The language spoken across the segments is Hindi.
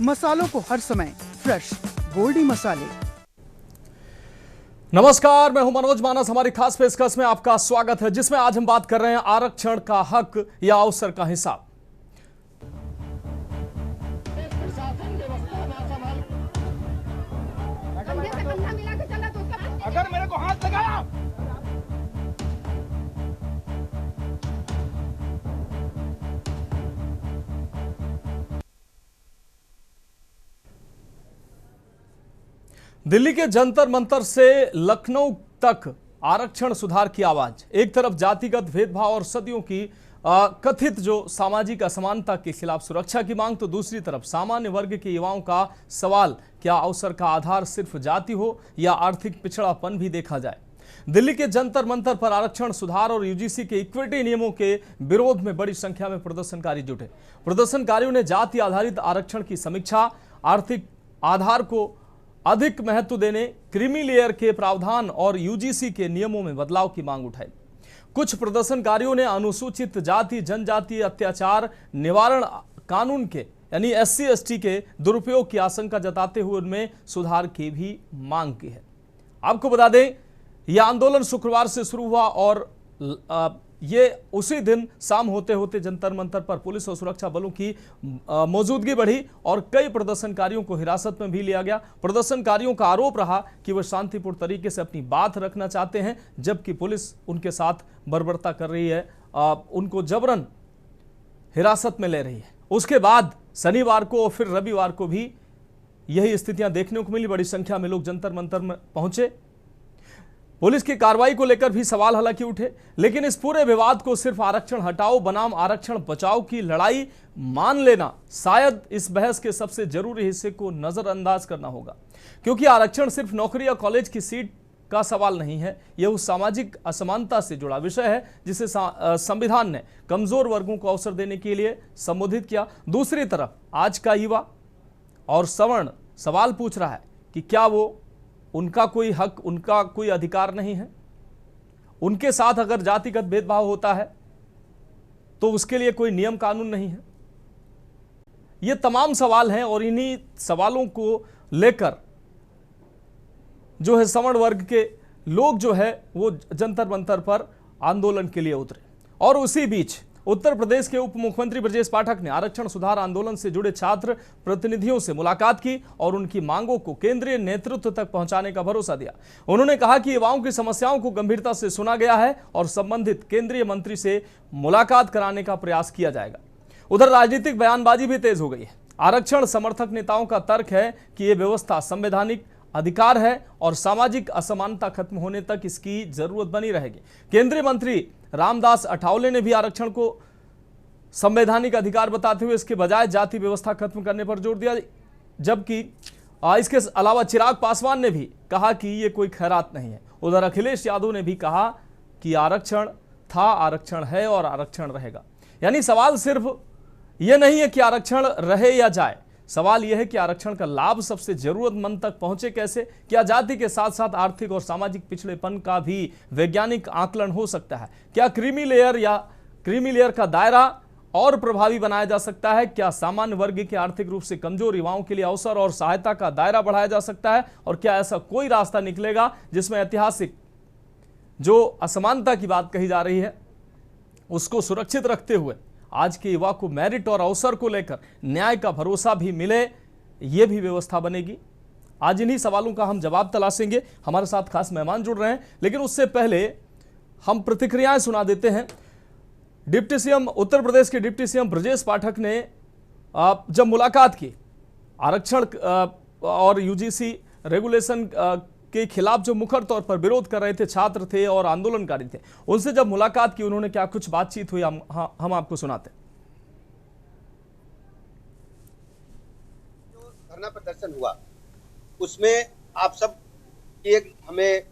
मसालों को हर समय फ्रेश गोल्डी मसाले। नमस्कार, मैं हूं मनोज मानस। हमारी खास पेशकश में आपका स्वागत है, जिसमें आज हम बात कर रहे हैं आरक्षण का हक या अवसर का हिसाब। अगर मेरे को हाथ लगाया दिल्ली के जंतर मंतर से लखनऊ तक आरक्षण सुधार की आवाज। एक तरफ जातिगत भेदभाव और सदियों की कथित जो सामाजिक असमानता के खिलाफ सुरक्षा की मांग, तो दूसरी तरफ सामान्य वर्ग के युवाओं का सवाल, क्या अवसर का आधार सिर्फ जाति हो या आर्थिक पिछड़ापन भी देखा जाए। दिल्ली के जंतर मंतर पर आरक्षण सुधार और यूजीसी के इक्विटी नियमों के विरोध में बड़ी संख्या में प्रदर्शनकारी जुटे। प्रदर्शनकारियों ने जाति आधारित आरक्षण की समीक्षा, आर्थिक आधार को अधिक महत्व देने, क्रीमी लेयर के प्रावधान और यूजीसी के नियमों में बदलाव की मांग उठाई। कुछ प्रदर्शनकारियों ने अनुसूचित जाति जनजातीय अत्याचार निवारण कानून के यानी SC/ST के दुरुपयोग की आशंका जताते हुए उनमें सुधार की भी मांग की है। आपको बता दें, यह आंदोलन शुक्रवार से शुरू हुआ और ये उसी दिन शाम होते होते जंतर मंतर पर पुलिस और सुरक्षा बलों की मौजूदगी बढ़ी और कई प्रदर्शनकारियों को हिरासत में भी लिया गया। प्रदर्शनकारियों का आरोप रहा कि वह शांतिपूर्ण तरीके से अपनी बात रखना चाहते हैं, जबकि पुलिस उनके साथ बर्बरता कर रही है, उनको जबरन हिरासत में ले रही है। उसके बाद शनिवार को और फिर रविवार को भी यही स्थितियां देखने को मिली। बड़ी संख्या में लोग जंतर मंतर में पहुंचे। पुलिस की कार्रवाई को लेकर भी सवाल हालांकि उठे, लेकिन इस पूरे विवाद को सिर्फ आरक्षण हटाओ बनाम आरक्षण बचाओ की लड़ाई मान लेना शायद इस बहस के सबसे जरूरी हिस्से को नजरअंदाज करना होगा, क्योंकि आरक्षण सिर्फ नौकरी या कॉलेज की सीट का सवाल नहीं है। यह उस सामाजिक असमानता से जुड़ा विषय है जिसे संविधान ने कमजोर वर्गों को अवसर देने के लिए संबोधित किया। दूसरी तरफ आज का युवा और सवर्ण सवाल पूछ रहा है कि क्या वो उनका कोई हक, उनका कोई अधिकार नहीं है? उनके साथ अगर जातिगत भेदभाव होता है तो उसके लिए कोई नियम कानून नहीं है? ये तमाम सवाल हैं और इन्हीं सवालों को लेकर जो है सवर्ण वर्ग के लोग जो है वो जंतर मंतर पर आंदोलन के लिए उतरे। और उसी बीच उत्तर प्रदेश के उप मुख्यमंत्री ब्रजेश पाठक ने आरक्षण सुधार आंदोलन से जुड़े छात्र प्रतिनिधियों से मुलाकात की और उनकी मांगों को केंद्रीय नेतृत्व तक पहुंचाने का भरोसा दिया। उन्होंने कहा कि युवाओं की समस्याओं को गंभीरता से सुना गया है और संबंधित केंद्रीय मंत्री से मुलाकात कराने का प्रयास किया जाएगा। उधर राजनीतिक बयानबाजी भी तेज हो गई है। आरक्षण समर्थक नेताओं का तर्क है कि यह व्यवस्था संवैधानिक अधिकार है और सामाजिक असमानता खत्म होने तक इसकी जरूरत बनी रहेगी। केंद्रीय मंत्री रामदास अठावले ने भी आरक्षण को संवैधानिक अधिकार बताते हुए इसके बजाय जाति व्यवस्था खत्म करने पर जोर दिया, जबकि इसके अलावा चिराग पासवान ने भी कहा कि यह कोई खैरात नहीं है। उधर अखिलेश यादव ने भी कहा कि आरक्षण था, आरक्षण है और आरक्षण रहेगा। यानी सवाल सिर्फ यह नहीं है कि आरक्षण रहे या जाए, सवाल यह है कि आरक्षण का लाभ सबसे जरूरतमंद तक पहुंचे कैसे। क्या जाति के साथ साथ आर्थिक और सामाजिक पिछड़ेपन का भी वैज्ञानिक आकलन हो सकता है? क्या क्रीमी लेयर का दायरा और प्रभावी बनाया जा सकता है? क्या सामान्य वर्ग के आर्थिक रूप से कमजोर युवाओं के लिए अवसर और सहायता का दायरा बढ़ाया जा सकता है? और क्या ऐसा कोई रास्ता निकलेगा जिसमें ऐतिहासिक जो असमानता की बात कही जा रही है उसको सुरक्षित रखते हुए आज के युवा को मेरिट और अवसर को लेकर न्याय का भरोसा भी मिले? यह भी व्यवस्था बनेगी। आज इन्हीं सवालों का हम जवाब तलाशेंगे। हमारे साथ खास मेहमान जुड़ रहे हैं, लेकिन उससे पहले हम प्रतिक्रियाएं सुना देते हैं। डिप्टी सीएम उत्तर प्रदेश के डिप्टी सीएम ब्रजेश पाठक ने जब मुलाकात की आरक्षण और यूजीसी रेगुलेशन के खिलाफ जो मुखर तौर पर विरोध कर रहे थे छात्र थे और आंदोलनकारी थे, उनसे जब मुलाकात की उन्होंने क्या कुछ बातचीत हुई हम आपको सुनाते हैं। जो धरना प्रदर्शन हुआ उसमें आप सब एक हमें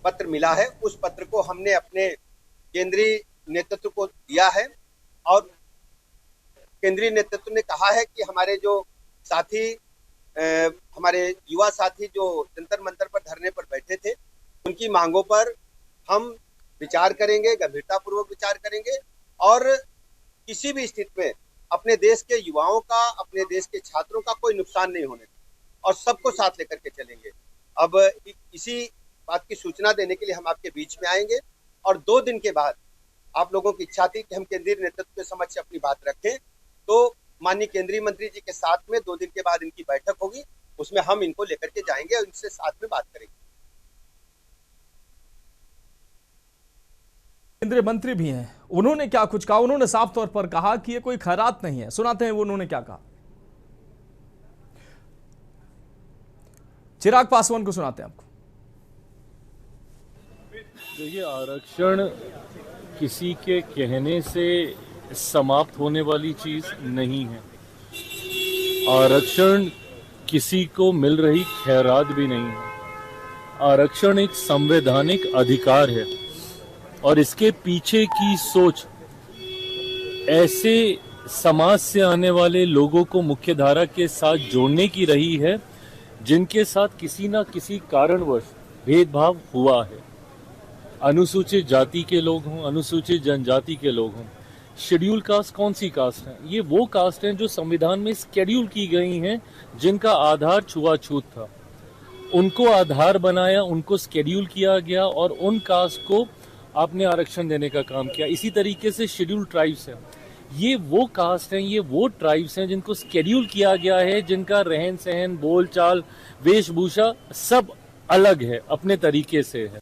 पत्र मिला है, उस पत्र को हमने अपने केंद्रीय नेतृत्व को दिया है और केंद्रीय नेतृत्व ने कहा है कि हमारे जो साथी हमारे युवा साथी जो जंतर मंतर पर धरने पर बैठे थे उनकी मांगों पर हम विचार करेंगे, गंभीरतापूर्वक विचार करेंगे और किसी भी स्थिति में अपने देश के युवाओं का, अपने देश के छात्रों का कोई नुकसान नहीं होने देंगे और सबको साथ लेकर के चलेंगे। अब इसी बात की सूचना देने के लिए हम आपके बीच में आएंगे और 2 दिन के बाद आप लोगों की इच्छा थी कि हम केंद्रीय नेतृत्व के समक्ष अपनी बात रखें, तो माननीय केंद्रीय मंत्री जी के साथ में 2 दिन के बाद इनकी बैठक होगी, उसमें हम इनको लेकर के जाएंगे और इनसे साथ में बात करेंगे। केंद्रीय मंत्री भी हैं, उन्होंने क्या कुछ कहा? उन्होंने साफ तौर पर कहा कि ये कोई खैरात नहीं है। सुनाते हैं वो उन्होंने क्या कहा। चिराग पासवान को सुनाते हैं आपको। देखिए, आरक्षण किसी के कहने से समाप्त होने वाली चीज नहीं है। आरक्षण किसी को मिल रही खैरात भी नहीं है। आरक्षण एक संवैधानिक अधिकार है और इसके पीछे की सोच ऐसे समाज से आने वाले लोगों को मुख्यधारा के साथ जोड़ने की रही है जिनके साथ किसी ना किसी कारणवश भेदभाव हुआ है। अनुसूचित जाति के लोग हों, अनुसूचित जनजाति के लोग हों, शेड्यूल कास्ट कौन सी कास्ट है? ये वो कास्ट हैं जो संविधान में शेड्यूल की गई हैं, जिनका आधार छुआछूत था। उनको आधार बनाया, उनको शेड्यूल किया गया और उन कास्ट को आपने आरक्षण देने का काम किया। इसी तरीके से शेड्यूल ट्राइब्स है, ये वो कास्ट हैं, ये वो ट्राइब्स हैं जिनको शेड्यूल किया गया है, जिनका रहन सहन, बोलचाल, वेशभूषा सब अलग है, अपने तरीके से है।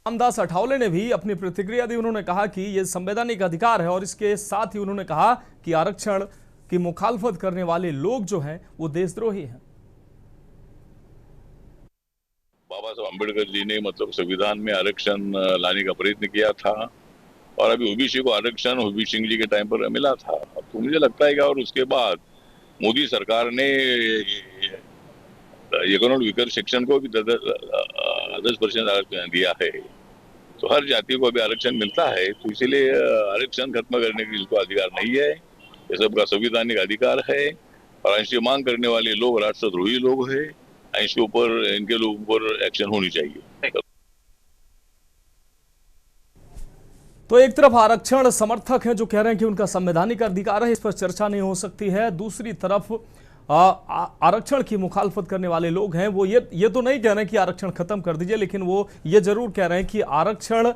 रामदास अठावले ने भी अपनी प्रतिक्रिया दी। उन्होंने कहा कि यह संवैधानिक अधिकार है और इसके साथ ही उन्होंने कहा कि आरक्षण की मुखालफत करने वाले लोग जो हैं वो देशद्रोही हैं। बाबा साहब अम्बेडकर जी ने मतलब संविधान में आरक्षण लाने का प्रयत्न किया था और अभी ओबीसी को आरक्षण ओबीसी सिंह जी के टाइम पर मिला था। अब तो मुझे लगता है कि और उसके बाद मोदी सरकार ने इकोनॉमिक वीकर सेक्शन को भी 10% आरक्षण दिया है, तो हर जाति को अभी आरक्षण मिलता है। तो इसीलिए आरक्षण खत्म करने की इसको अधिकार नहीं है, ये सबका संवैधानिक अधिकार है। और इसकी मांग करने वाले लोग राष्ट्रद्रोही लोग हैं, इसके ऊपर इनके लोगों पर एक्शन होनी चाहिए। तो एक तरफ आरक्षण समर्थक हैं जो कह रहे हैं कि उनका संवैधानिक अधिकार है, इस पर चर्चा नहीं हो सकती है। दूसरी तरफ आरक्षण की मुखालफत करने वाले लोग हैं वो ये तो नहीं कह रहे हैं कि आरक्षण खत्म कर दीजिए, लेकिन वो ये जरूर कह रहे हैं कि आरक्षण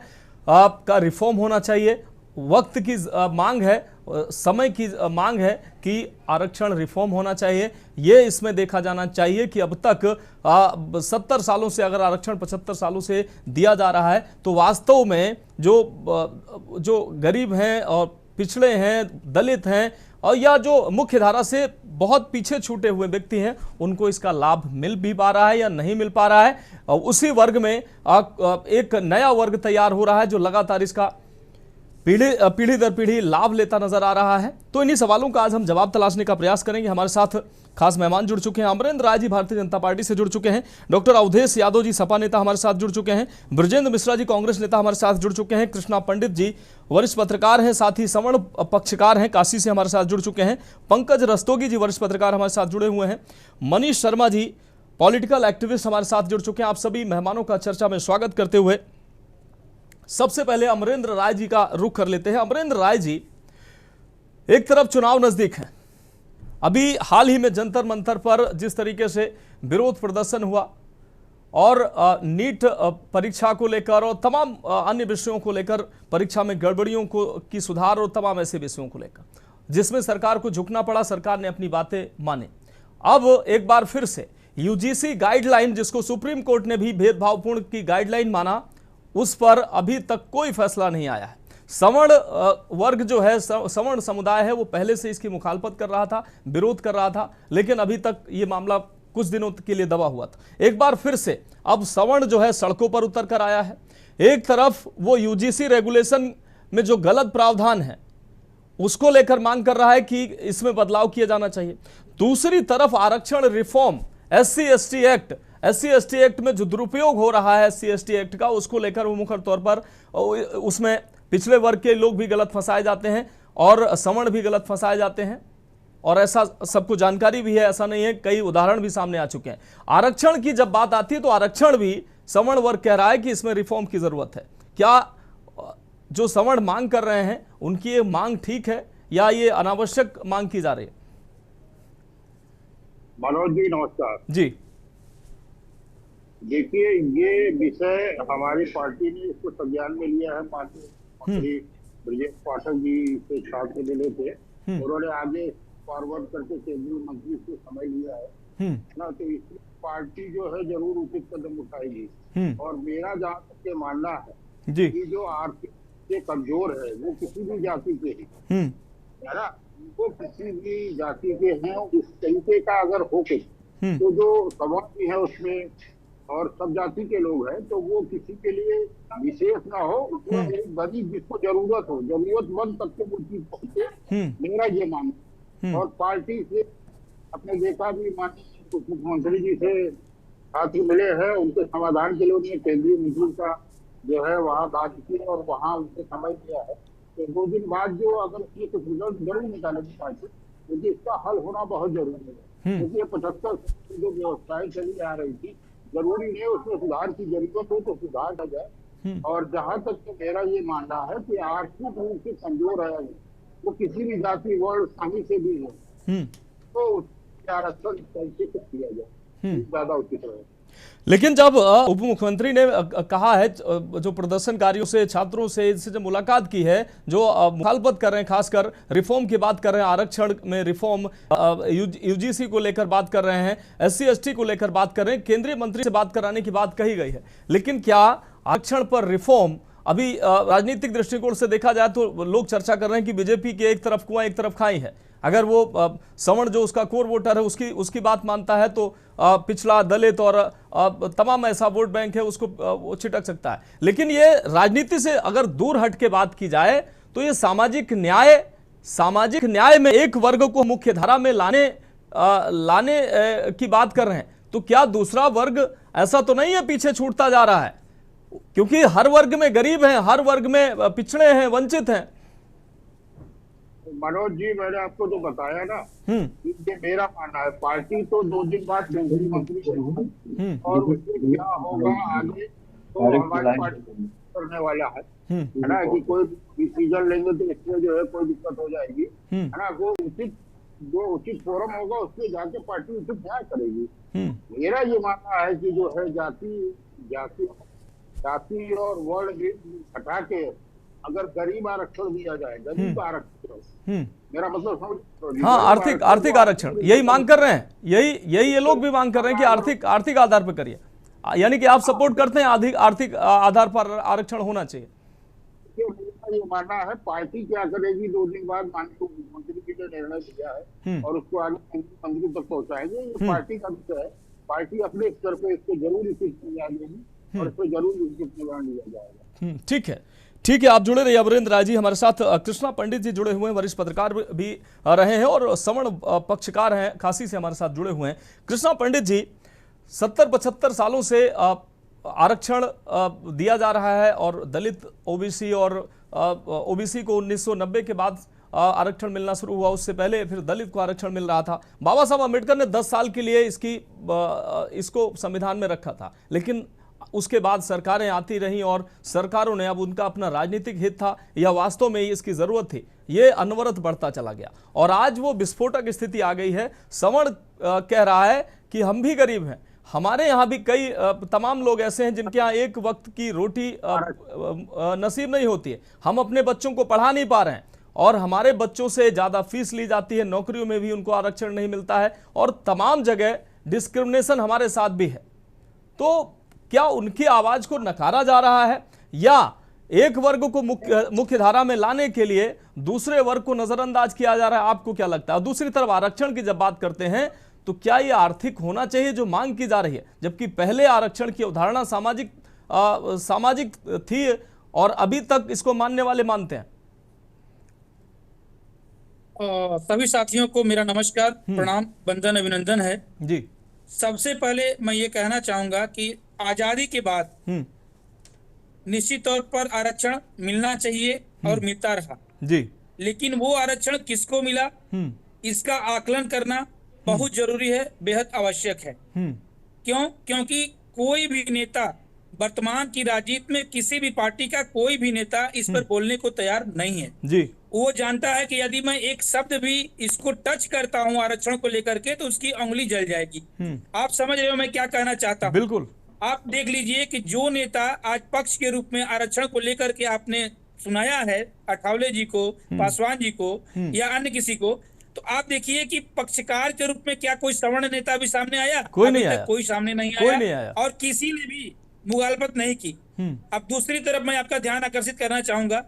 का रिफॉर्म होना चाहिए। वक्त की मांग है, समय की मांग है कि आरक्षण रिफॉर्म होना चाहिए। ये इसमें देखा जाना चाहिए कि अब तक 70 सालों से अगर आरक्षण 75 सालों से दिया जा रहा है तो वास्तव में जो गरीब हैं और पिछड़े हैं, दलित हैं और या जो मुख्य धारा से बहुत पीछे छूटे हुए व्यक्ति हैं, उनको इसका लाभ मिल भी पा रहा है या नहीं मिल पा रहा है। और उसी वर्ग में एक नया वर्ग तैयार हो रहा है जो लगातार इसका पीढ़ी दर पीढ़ी लाभ लेता नजर आ रहा है। तो इन्हीं सवालों का आज हम जवाब तलाशने का प्रयास करेंगे। हमारे साथ खास मेहमान जुड़ चुके हैं। अमरेंद्र राय जी भारतीय जनता पार्टी से जुड़ चुके हैं, डॉक्टर अवधेश यादव जी सपा नेता हमारे साथ जुड़ चुके हैं, ब्रजेंद्र मिश्रा जी कांग्रेस नेता हमारे साथ जुड़ चुके हैं, कृष्णा पंडित जी वरिष्ठ पत्रकार हैं, साथ ही सवर्ण पक्षकार हैं, काशी से हमारे साथ जुड़ चुके हैं, पंकज रस्तोगी जी वरिष्ठ पत्रकार हमारे साथ जुड़े हुए हैं, मनीष शर्मा जी पॉलिटिकल एक्टिविस्ट हमारे साथ जुड़ चुके हैं। आप सभी मेहमानों का चर्चा में स्वागत करते हुए सबसे पहले अमरेंद्र राय जी का रुख कर लेते हैं। अमरेंद्र राय जी, एक तरफ चुनाव नजदीक है, अभी हाल ही में जंतर मंतर पर जिस तरीके से विरोध प्रदर्शन हुआ और नीट परीक्षा को लेकर और तमाम अन्य विषयों को लेकर, परीक्षा में गड़बड़ियों की सुधार और तमाम ऐसे विषयों को लेकर जिसमें सरकार को झुकना पड़ा, सरकार ने अपनी बातें माने। अब एक बार फिर से यूजीसी गाइडलाइन, जिसको सुप्रीम कोर्ट ने भी भेदभावपूर्ण की गाइडलाइन माना, उस पर अभी तक कोई फैसला नहीं आया है। सवर्ण वर्ग जो है, सवर्ण समुदाय है, वो पहले से इसकी मुखालफत कर रहा था, विरोध कर रहा था, लेकिन अभी तक ये मामला कुछ दिनों के लिए दबा हुआ था। एक बार फिर से अब सवर्ण जो है सड़कों पर उतर कर आया है। एक तरफ वो यूजीसी रेगुलेशन में जो गलत प्रावधान है उसको लेकर मांग कर रहा है कि इसमें बदलाव किया जाना चाहिए। दूसरी तरफ आरक्षण रिफॉर्म, एससी एसटी एक्ट में जो दुरुपयोग हो रहा है एससी एसटी एक्ट का, उसको लेकर वो मुख्य तौर पर उसमें पिछले वर्ग के लोग भी गलत फंसाए जाते हैं और सवर्ण भी गलत फंसाए जाते हैं, और ऐसा सबको जानकारी भी है, ऐसा नहीं है, कई उदाहरण भी सामने आ चुके हैं। आरक्षण की जब बात आती है तो आरक्षण भी सवर्ण वर्ग कह रहा है कि इसमें रिफॉर्म की जरूरत है। क्या जो सवर्ण मांग कर रहे हैं उनकी ये मांग ठीक है या ये अनावश्यक मांग की जा रही है? मनोज जी नमस्कार जी देखिए, ये विषय हमारी पार्टी ने इसको संज्ञान में लिया है। माननीय मंत्री ब्रजेश पाठक जी से छात्र मिले थे, उन्होंने आगे फॉरवर्ड करके केंद्रीय मंत्री से समय लिया है ना, तो इसमें पार्टी जो है जरूर उचित कदम उठाएगी। और मेरा जहाँ तक के मानना है जी कि जो आर्थिक से कमजोर है वो किसी भी जाति के है ना, वो किसी भी जाति के हैं, उस तरीके का अगर हो कुछ तो जो समाज भी है उसमें और सब जाति के लोग हैं, तो वो किसी के लिए विशेष ना हो, उसमें एक गरीब जिसको जरूरत हो, जरूरतमंद तक के वो चीज पहुंचे, मेरा ये मानना। और पार्टी से अपने देखा भी, माननीय मुख्यमंत्री जी से छात्र मिले हैं, उनके समाधान के लिए उन्होंने केंद्रीय मंत्री का जो है वहाँ बात की और वहाँ उनसे समय लिया है। तो 2 दिन बाद जो अगर ये कुछ रिजल्ट जरूर निकालेगी पार्टी, क्योंकि इसका हल होना बहुत जरूरी है। क्योंकि ये 75 जो व्यवस्थाएं चली आ रही थी, जरूरी नहीं उसमें सुधार की जरूरत हो तो सुधार हो जाए। और जहां तक तो मेरा ये मानना है कि आर्थिक रूप से कमजोर है वो किसी भी जाति वर्ण शामिल से भी है, तो उसका आरक्षण कैसे किया जाए ज्यादा उचित रहे। लेकिन जब उप मुख्यमंत्री ने कहा है, जो प्रदर्शनकारियों से, छात्रों से, इनसे जब मुलाकात की है, जो मुखालफत कर रहे हैं, खासकर रिफॉर्म की बात कर रहे हैं, आरक्षण में रिफॉर्म, यूजीसी को लेकर बात कर रहे हैं, SC ST को लेकर बात कर रहे हैं, केंद्रीय मंत्री से बात कराने की बात कही गई है, लेकिन क्या आरक्षण पर रिफॉर्म अभी राजनीतिक दृष्टिकोण से देखा जाए तो लोग चर्चा कर रहे हैं कि बीजेपी की एक तरफ कुआं एक तरफ खाई है। अगर वो सवर्ण जो उसका कोर वोटर है उसकी बात मानता है तो पिछड़ा, दलित और तमाम ऐसा वोट बैंक है उसको वो छिटक सकता है। लेकिन ये राजनीति से अगर दूर हट के बात की जाए तो ये सामाजिक न्याय में एक वर्ग को मुख्य धारा में लाने की बात कर रहे हैं, तो क्या दूसरा वर्ग ऐसा तो नहीं है पीछे छूटता जा रहा है? क्योंकि हर वर्ग में गरीब हैं, हर वर्ग में पिछड़े हैं, वंचित हैं। मनोज जी, मैंने आपको तो बताया ना, ये मेरा मानना है। पार्टी तो 2 दिन बाद केंद्रीय मंत्री होगी और उसमें क्या होगा आगे तो हमारी पार्टी करने वाला है ना, कि कोई डिसीजन लेंगे तो इसमें जो है कोई दिक्कत हो जाएगी, है ना। वो उचित फोरम होगा उसमें जाके पार्टी उचित न्याय करेगी। मेरा ये मानना है कि जो है जाति और वर्ण हटा के अगर गरीब आरक्षण दिया जाए, गरीब आरक्षण, मेरा मतलब समझ, हाँ, आर्थिक आरक्षण यही मांग कर रहे हैं, यही ये लोग भी मांग कर रहे हैं कि आर्थिक आधार पर करिए, यानी कि आप सपोर्ट करते हैं आर्थिक आधार पर आरक्षण होना चाहिए। ये मानना है। पार्टी क्या करेगी 2 दिन बाद, माननीय मुख्यमंत्री जी ने निर्णय लिया है और उसको आगे मंत्री तक पहुंचाएंगे। ये पार्टी का विषय है, पार्टी अपने स्तर पे इसको जरूर लेगी और इसको जरूर निर्णय लिया जाएगा। ठीक है, आप जुड़े रहिए अमरेंद्र राय जी हमारे साथ। कृष्णा पंडित जी जुड़े हुए हैं, वरिष्ठ पत्रकार भी रहे हैं और सवर्ण पक्षकार हैं, खासी से हमारे साथ जुड़े हुए हैं। कृष्णा पंडित जी, 70-75 सालों से आरक्षण दिया जा रहा है और दलित, ओबीसी और ओबीसी को 1990 के बाद आरक्षण मिलना शुरू हुआ, उससे पहले फिर दलित को आरक्षण मिल रहा था। बाबा साहब अम्बेडकर ने 10 साल के लिए इसको संविधान में रखा था, लेकिन उसके बाद सरकारें आती रहीं और सरकारों ने, अब उनका अपना राजनीतिक हित था या वास्तव में इसकी जरूरत थी, ये अनवरत बढ़ता चला गया और आज वो विस्फोटक स्थिति आ गई है। सवर्ण कह रहा है कि हम भी गरीब हैं, हमारे यहाँ भी कई तमाम लोग ऐसे हैं जिनके यहाँ एक वक्त की रोटी नसीब नहीं होती है, हम अपने बच्चों को पढ़ा नहीं पा रहे हैं और हमारे बच्चों से ज़्यादा फीस ली जाती है, नौकरियों में भी उनको आरक्षण नहीं मिलता है और तमाम जगह डिस्क्रिमिनेशन हमारे साथ भी है। तो क्या उनकी आवाज को नकारा जा रहा है या एक वर्ग को मुख्य धारा में लाने के लिए दूसरे वर्ग को नजरअंदाज किया जा रहा है? आपको क्या लगता है? और दूसरी तरफ आरक्षण की जब बात करते हैं तो क्या ये आर्थिक होना चाहिए जो मांग की जा रही है, जबकि पहले आरक्षण की अवधारणा सामाजिक थी और अभी तक इसको मानने वाले मानते हैं? सभी साथियों को मेरा नमस्कार, प्रणाम, वंदन, अभिनंदन है जी। सबसे पहले मैं ये कहना चाहूंगा कि आजादी के बाद निश्चित तौर पर आरक्षण मिलना चाहिए और मिलता रहा जी, लेकिन वो आरक्षण किसको मिला इसका आकलन करना बहुत जरूरी है, बेहद आवश्यक है। क्योंकि कोई भी नेता वर्तमान की राजनीति में किसी भी पार्टी का कोई भी नेता इस पर बोलने को तैयार नहीं है जी। वो जानता है कि यदि मैं एक शब्द भी इसको टच करता हूं आरक्षण को लेकर के तो उसकी उंगली जल जाएगी। आप समझ रहे हो मैं क्या कहना चाहता हूं? बिल्कुल। आप देख लीजिए कि जो नेता आज पक्ष के रूप में आरक्षण को लेकर के आपने सुनाया है अठावले जी को, पासवान जी को या अन्य किसी को, तो आप देखिए कि पक्षकार के रूप में क्या कोई सवर्ण नेता भी सामने आया? कोई नहीं आया, कोई सामने नहीं आया और किसी ने भी मुखालफत नहीं की। अब दूसरी तरफ मैं आपका ध्यान आकर्षित करना चाहूंगा,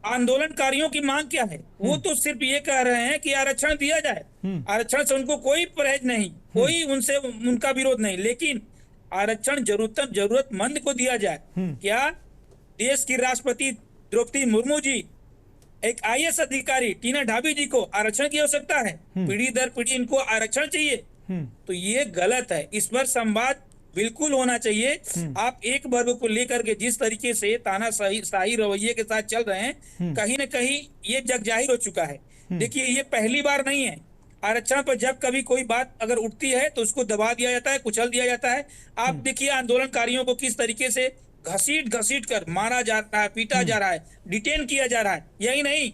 आंदोलनकारियों की मांग क्या है? वो तो सिर्फ ये कह रहे हैं कि आरक्षण दिया जाए, आरक्षण से उनको कोई परहेज नहीं, कोई उनसे उनका विरोध नहीं, लेकिन आरक्षण जरूरतमंद को दिया जाए। क्या देश की राष्ट्रपति द्रौपदी मुर्मू जी, एक IAS अधिकारी टीना ढाबी जी को आरक्षण की आवश्यकता है? पीढ़ी दर पीढ़ी इनको आरक्षण चाहिए? तो ये गलत है। इस पर संवाद बिल्कुल होना चाहिए। आप एक वर्ग को लेकर के जिस तरीके से तानाशाही रवैये के साथ चल रहे हैं, कहीं ना कहीं ये जग जाहिर हो चुका है। देखिए ये पहली बार नहीं है, आरक्षण पर जब कभी कोई बात अगर उठती है तो उसको दबा दिया जाता है, कुचल दिया जाता है। आप देखिए आंदोलनकारियों को किस तरीके से घसीट कर मारा जा रहा है, पीटा जा रहा है, डिटेन किया जा रहा है। यही नहीं,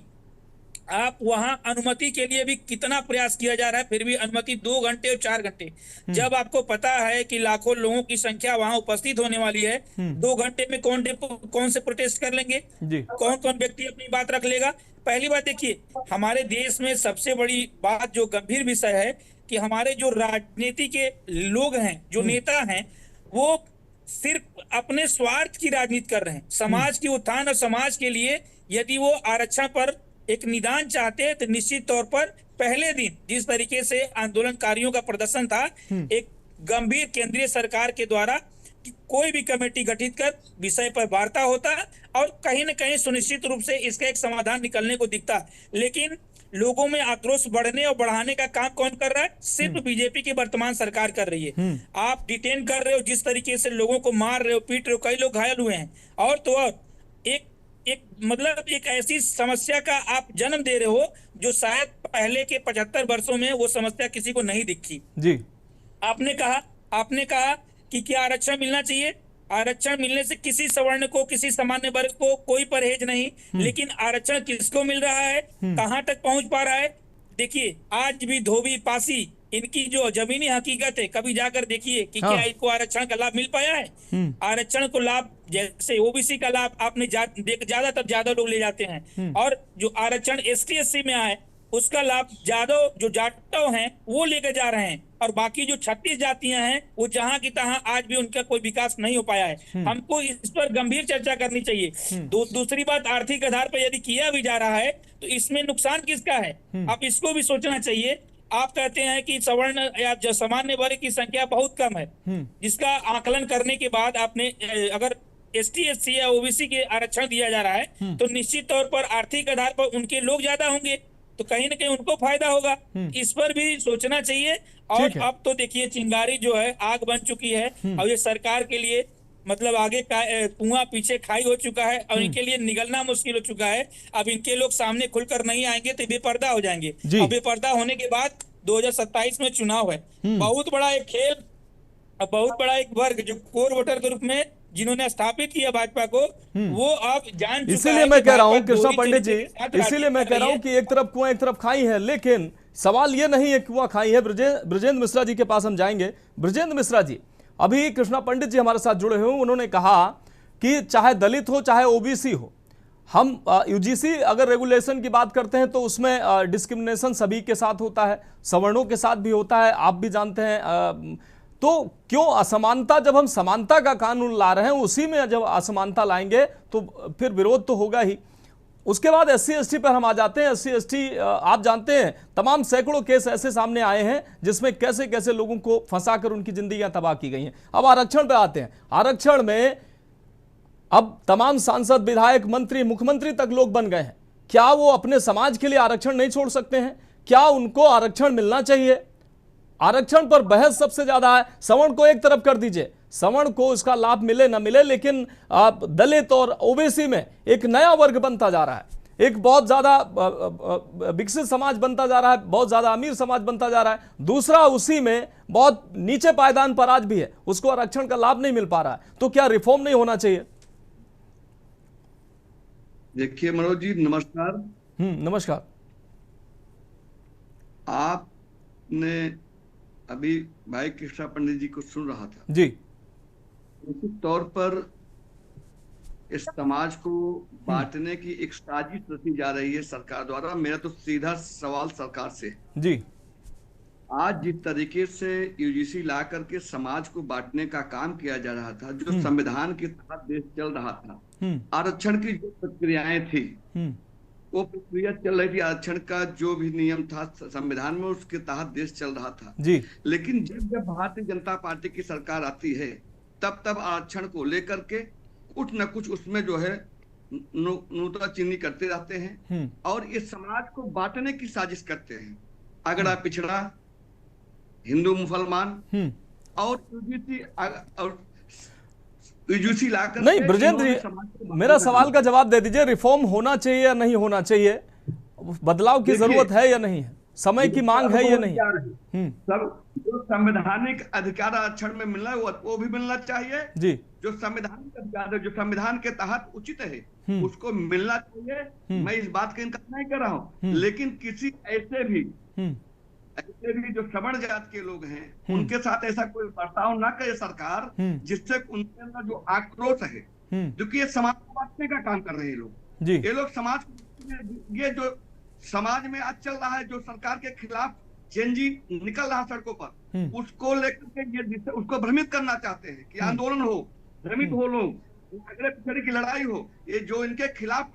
आप वहां अनुमति के लिए भी कितना प्रयास किया जा रहा है, फिर भी अनुमति 2 घंटे और 4 घंटे। जब आपको पता है कि लाखों लोगों की संख्या वहां उपस्थित होने वाली है, 2 घंटे में कौन से प्रोटेस्ट कर लेंगे? कौन कौन व्यक्ति अपनी बात रख लेगा? पहली बात देखिए, हमारे देश में सबसे बड़ी बात जो गंभीर विषय है कि हमारे जो राजनीति के लोग हैं, जो नेता हैं, वो सिर्फ अपने स्वार्थ की राजनीति कर रहे हैं। समाज की उत्थान और समाज के लिए यदि वो आरक्षण पर एक निदान चाहते हैं तो निश्चित तौर पर पहले दिन जिस तरीके से आंदोलनकारियों का प्रदर्शन था, एक गंभीर केंद्रीय सरकार के द्वारा कोई भी कमेटी गठित कर विषय पर वार्ता होता और कहीं न कहीं सुनिश्चित रूप से इसका एक समाधान निकलने को दिखता। लेकिन लोगों में आक्रोश बढ़ने और बढ़ाने का काम कौन कर रहा है? सिर्फ बीजेपी की वर्तमान सरकार कर रही है। आप डिटेन कर रहे हो, जिस तरीके से लोगों को मार रहे हो, पीट रहे हो, कई लोग घायल हुए हैं। और तो और एक ऐसी समस्या का आप जन्म दे रहे हो जो शायद पहले के 75 वर्षों में वो समस्या किसी को नहीं दिखी जी। आपने कहा कि क्या आरक्षण मिलना चाहिए? आरक्षण मिलने से किसी सवर्ण को, किसी सामान्य वर्ग को कोई परहेज नहीं, लेकिन आरक्षण किसको मिल रहा है, कहां तक पहुंच पा रहा है? देखिए आज भी धोबी पासी इनकी जो जमीनी हकीकत है, कभी जाकर देखिए कि क्या इनको आरक्षण का लाभ मिल पाया है? आरक्षण को लाभ, जैसे OBC का लाभ आपने ज्यादा लोग ले जाते हैं, और जो आरक्षण ST SC में आए उसका लाभ जो जाटव हैं वो लेकर जा रहे हैं, और बाकी जो 36 जातियां हैं वो जहां की तहां आज भी उनका कोई विकास नहीं हो पाया है। हमको इस पर गंभीर चर्चा करनी चाहिए। दूसरी बात, आर्थिक आधार पर यदि किया भी जा रहा है तो इसमें नुकसान किसका है? अब इसको भी सोचना चाहिए। आप कहते हैं कि सवर्ण या जो सामान्य वर्ग की संख्या बहुत कम है, जिसका आकलन करने के बाद आपने अगर ST SC या OBC के आरक्षण दिया जा रहा है तो निश्चित तौर पर आर्थिक आधार पर उनके लोग ज्यादा होंगे, तो कहीं ना कहीं उनको फायदा होगा। इस पर भी सोचना चाहिए। और अब तो देखिए चिंगारी जो है आग बन चुकी है, और ये सरकार के लिए मतलब आगे कुआं पीछे खाई हो चुका है, और इनके लिए निगलना मुश्किल हो चुका है। अब इनके लोग सामने खुलकर नहीं आएंगे तो बेपर्दा हो जाएंगे। और बेपर्दा होने के बाद 2027 में चुनाव है। बहुत बड़ा एक खेल, बहुत बड़ा एक वर्ग जो कोर वोटर के रूप में जिन्होंने स्थापित किया भाजपा को, वो अब जान चुका है। इसीलिए मैं कह रहा हूं कृष्णा पंडित जी, इसीलिए मैं कह रहा हूं कि एक तरफ कुआं एक तरफ खाई है, लेकिन सवाल ये नहीं है कुआं खाई है। ब्रजेंद्र मिश्रा जी के पास हम जाएंगे। ब्रजेंद्र मिश्रा जी, अभी कृष्णा पंडित जी हमारे साथ जुड़े हुए, उन्होंने कहा कि चाहे दलित हो चाहे OBC हो, हम UGC अगर रेगुलेशन की बात करते हैं तो उसमें डिस्क्रिमिनेशन सभी के साथ होता है, सवर्णों के साथ भी होता है, आप भी जानते हैं। तो क्यों असमानता, जब हम समानता का कानून ला रहे हैं उसी में जब असमानता लाएंगे तो फिर विरोध तो होगा ही। उसके बाद SC ST पर हम आ जाते हैं। SC ST आप जानते हैं तमाम सैकड़ों केस ऐसे सामने आए हैं जिसमें कैसे कैसे लोगों को फंसाकर उनकी जिंदगियां तबाह की गई हैं। अब आरक्षण पर आते हैं। आरक्षण में अब तमाम सांसद, विधायक, मंत्री, मुख्यमंत्री तक लोग बन गए हैं। क्या वो अपने समाज के लिए आरक्षण नहीं छोड़ सकते हैं? क्या उनको आरक्षण मिलना चाहिए? आरक्षण पर बहस सबसे ज्यादा है। सवर्ण को एक तरफ कर दीजिए, सवर्ण को इसका लाभ मिले ना मिले, लेकिन दलित और OBC में एक नया वर्ग बनता जा रहा है, एक बहुत ज्यादा विकसित समाज बनता जा रहा है, बहुत ज्यादा अमीर समाज बनता जा रहा है, दूसरा उसी में बहुत नीचे पायदान पर आज भी है, उसको आरक्षण का लाभ नहीं मिल पा रहा है। तो क्या रिफॉर्म नहीं होना चाहिए? देखिए मनोज जी, नमस्कार। नमस्कार। आपने अभी भाई कृष्णा पंडित जी को सुन रहा था जी। निश्चित तौर पर इस समाज को बांटने की एक साजिश रची जा रही है सरकार द्वारा। मेरा तो सीधा सवाल सरकार से जी। आज जिस तरीके से यूजीसी ला करके समाज को बांटने का काम किया जा रहा था, जो संविधान के तहत देश चल रहा था, आरक्षण की जो प्रक्रियाएं थी वो प्रक्रिया चल रही थी, आरक्षण का जो भी नियम था संविधान में उसके तहत देश चल रहा था जी। लेकिन जब भारतीय जनता पार्टी की सरकार आती है तब आरक्षण को लेकर के कुछ न कुछ उसमें जो है नुक्ताचीनी करते रहते हैं और इस समाज को बांटने की साजिश करते हैं। अगड़ा पिछड़ा, हिंदू मुसलमान और यूजीसी लाकर नहीं। ब्रजेंद्र जी, मेरा सवाल का जवाब दे दीजिए, रिफॉर्म होना चाहिए या नहीं होना चाहिए? बदलाव की जरूरत है या नहीं है? समय की मांग है या नहीं? सब जो संवैधानिक अधिकार आरक्षण में मिलना है वो भी मिलना चाहिए जी। जो संवैधानिक अधिकार है, जो संविधान के तहत उचित है उसको मिलना चाहिए। मैं इस बात का इनकार नहीं कर रहा हूँ, लेकिन किसी ऐसे भी जो सवर्ण जात के लोग हैं उनके साथ ऐसा कोई बर्ताव ना करे सरकार जिससे उनके अंदर जो आक्रोश है, क्योंकि ये समाज को बांटने का काम कर रहे हैं लोग जी। ये लोग समाज, ये जो समाज में आज चल रहा है, जो सरकार के खिलाफ जेनजी निकल रहा सड़कों पर, उसको लेकर के ये उसको भ्रमित करना चाहते हैं कि आंदोलन हो, भ्रमित हो लोग, अगले पिछड़े की लड़ाई हो, ये जो इनके खिलाफ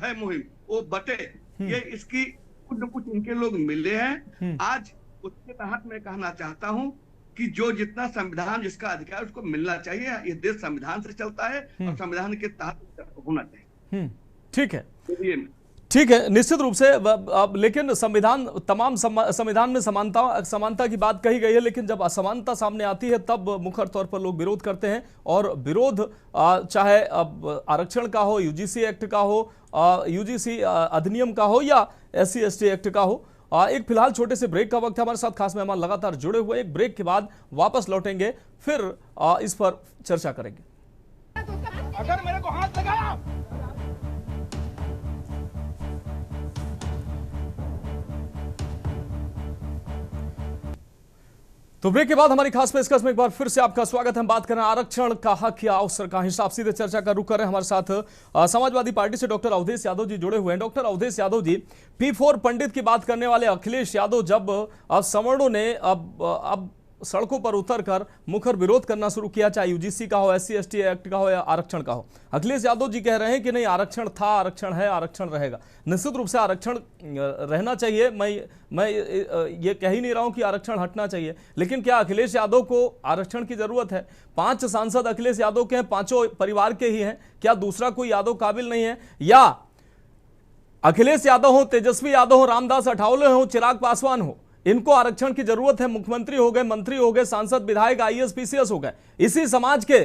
है मुहिम वो बटे, ये इसकी कुछ न कुछ इनके लोग मिले हैं। आज उसके तहत मैं कहना चाहता हूं कि जो जितना संविधान जिसका अधिकार उसको मिलना चाहिए। ये देश संविधान से चलता है और संविधान के तहत होना चाहिए। ठीक है, ठीक है, निश्चित रूप से। लेकिन संविधान, तमाम संविधान में समानता की बात कही गई है, लेकिन जब असमानता सामने आती है तब मुखर तौर पर लोग विरोध करते हैं। और विरोध चाहे आरक्षण का हो, यूजीसी एक्ट का हो, यूजीसी अधिनियम का हो या SC/ST एक्ट का हो। एक फिलहाल छोटे से ब्रेक का वक्त है। हमारे साथ खास मेहमान लगातार जुड़े हुए। एक ब्रेक के बाद वापस लौटेंगे, फिर इस पर चर्चा करेंगे। अगर मेरे को हाथ लगाया तो ब्रेक के बाद हमारी खास पेशकश में एक बार फिर से आपका स्वागत है। हम बात कर रहे हैं आरक्षण का हक या अवसर का हिस्सा। सीधे चर्चा का रुख कर रहे हैं। हमारे साथ समाजवादी पार्टी से डॉक्टर अवधेश यादव जी जुड़े हुए हैं। डॉक्टर अवधेश यादव जी, P4 पंडित की बात करने वाले अखिलेश यादव जब सवर्णों ने अब सड़कों पर उतरकर मुखर विरोध करना शुरू किया, चाहे यूजीसी का हो, SC/ST एक्ट का हो या आरक्षण का हो, अखिलेश यादव जी कह रहे हैं कि नहीं, आरक्षण था, आरक्षण है, आरक्षण रहेगा। निश्चित रूप से आरक्षण रहना चाहिए। मैं ये कह ही नहीं रहा हूं कि आरक्षण हटना चाहिए, लेकिन क्या अखिलेश यादव को आरक्षण की जरूरत है? 5 सांसद अखिलेश यादव के हैं, 5 परिवार के ही हैं। क्या दूसरा कोई यादव काबिल नहीं है? या अखिलेश यादव हो, तेजस्वी यादव हो, रामदास अठावले हो, चिराग पासवान हो, इनको आरक्षण की जरूरत है? मुख्यमंत्री हो गए, मंत्री हो गए, सांसद, विधायक, IAS PCS हो गए। इसी समाज के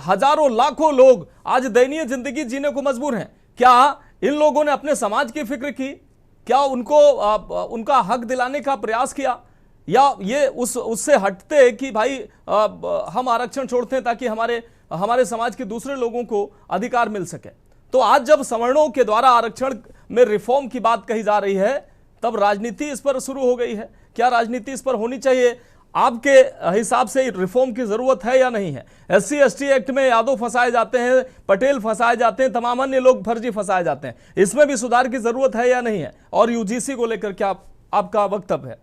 हजारों लाखों लोग आज दयनीय जिंदगी जीने को मजबूर हैं। क्या इन लोगों ने अपने समाज की फिक्र की? क्या उनको उनका हक दिलाने का प्रयास किया? या ये उससे हटते कि भाई हम आरक्षण छोड़ते हैं ताकि हमारे समाज के दूसरे लोगों को अधिकार मिल सके? तो आज जब सवर्णों के द्वारा आरक्षण में रिफॉर्म की बात कही जा रही है, तब राजनीति इस पर शुरू हो गई है। क्या राजनीति इस पर होनी चाहिए? आपके हिसाब से रिफॉर्म की जरूरत है या नहीं है? SC/ST एक्ट में यादव फंसाए जाते हैं, पटेल फंसाए जाते हैं, तमाम अन्य लोग फर्जी फंसाए जाते हैं। इसमें भी सुधार की जरूरत है या नहीं है? और यूजीसी को लेकर क्या आपका वक्तव्य है?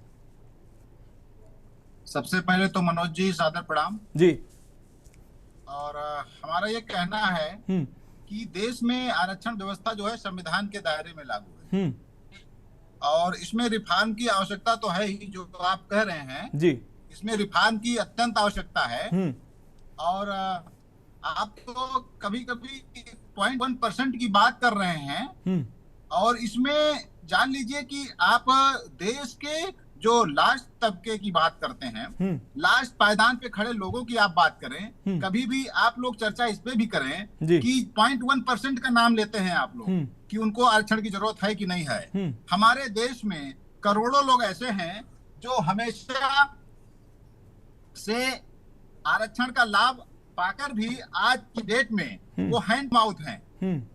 सबसे पहले तो मनोज जी सादर प्रणाम जी। और हमारा ये कहना है कि देश में आरक्षण व्यवस्था जो है संविधान के दायरे में लागू है और इसमें रिफॉर्म की आवश्यकता तो है ही, जो आप कह रहे हैं जी। इसमें रिफॉर्म की अत्यंत आवश्यकता है। और आप तो कभी कभी 0.1% की बात कर रहे हैं और इसमें जान लीजिए कि आप देश के जो लास्ट तबके की बात करते हैं, लास्ट पायदान पे खड़े लोगों की आप बात करें, कभी भी आप लोग चर्चा इस पे भी करें कि 0.1% का नाम लेते हैं आप लोग कि उनको आरक्षण की जरूरत है कि नहीं है। हमारे देश में करोड़ों लोग ऐसे हैं जो हमेशा से आरक्षण का लाभ पाकर भी आज की डेट में वो हैंड माउथ हैं।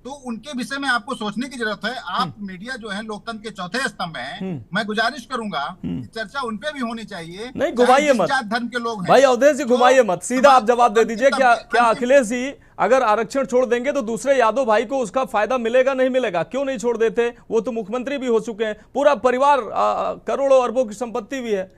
तो उनके विषय में आपको सोचने की जरूरत है। आप मीडिया जो है लोकतंत्र के चौथे स्तंभ हैं। मैं गुजारिश करूंगा कि चर्चा उनपे भी होनी चाहिए। नहीं घुमाइए मत, जात धर्म के लोग हैं भाई अवधेश जी, घुमाइए मत, सीधा आप जवाब दे दीजिए। क्या अखिलेश जी अगर आरक्षण छोड़ देंगे तो दूसरे यादव भाई को उसका फायदा मिलेगा नहीं मिलेगा? क्यों नहीं छोड़ देते? वो तो मुख्यमंत्री भी हो चुके हैं, पूरा परिवार, करोड़ों अरबों की संपत्ति भी है।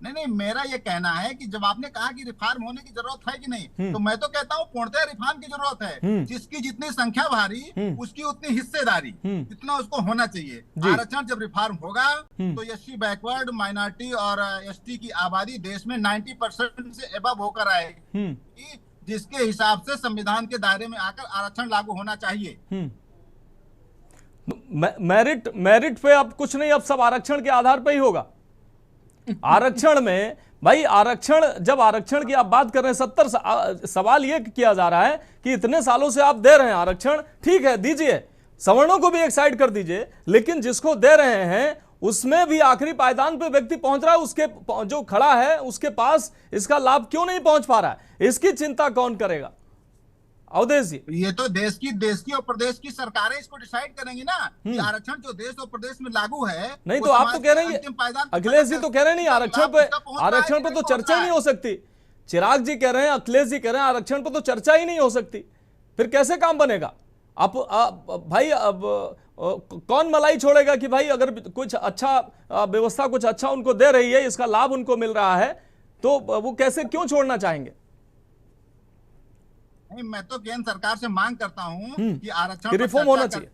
नहीं, मेरा ये कहना है कि जब आपने कहा कि रिफॉर्म होने की जरूरत है कि नहीं, तो मैं तो कहता हूँ पूर्णतः रिफॉर्म की जरूरत है। जिसकी जितनी संख्या भारी उसकी उतनी हिस्सेदारी, इतना उसको होना चाहिए। आरक्षण जब रिफॉर्म होगा तो एससी, बैकवर्ड, माइनॉरिटी और एसटी की आबादी देश में 90% से एबव होकर आएगी, जिसके हिसाब से संविधान के दायरे में आकर आरक्षण लागू होना चाहिए। मेरिट पे अब कुछ नहीं, अब सब आरक्षण के आधार पर ही होगा। आरक्षण में भाई, आरक्षण, जब आरक्षण की आप बात कर रहे हैं, 70 सवाल ये किया जा रहा है कि इतने सालों से आप दे रहे हैं आरक्षण, ठीक है दीजिए, सवर्णों को भी एक साइड कर दीजिए, लेकिन जिसको दे रहे हैं उसमें भी आखिरी पायदान पे व्यक्ति पहुंच रहा है, उसके जो खड़ा है उसके पास इसका लाभ क्यों नहीं पहुंच पा रहा है? इसकी चिंता कौन करेगा? अवधेश जी, ये तो देश की और प्रदेश की सरकारें इसको डिसाइड करेंगी ना कि आरक्षण जो देश और प्रदेश में लागू है। नहीं तो आप तो कह रहे हैं, अखिलेश जी तो कह रहे नहीं आरक्षण पे तो चर्चा ही नहीं हो सकती। चिराग जी कह रहे हैं, अखिलेश जी कह रहे हैं आरक्षण पे तो चर्चा ही नहीं हो सकती, फिर कैसे काम बनेगा? आप भाई अब कौन मलाई छोड़ेगा कि भाई अगर कुछ अच्छा व्यवस्था कुछ अच्छा उनको दे रही है, इसका लाभ उनको मिल रहा है, तो वो कैसे, क्यों छोड़ना चाहेंगे? मैं तो केंद्र सरकार से मांग करता हूं कि आरक्षण रिफॉर्म होना चाहिए,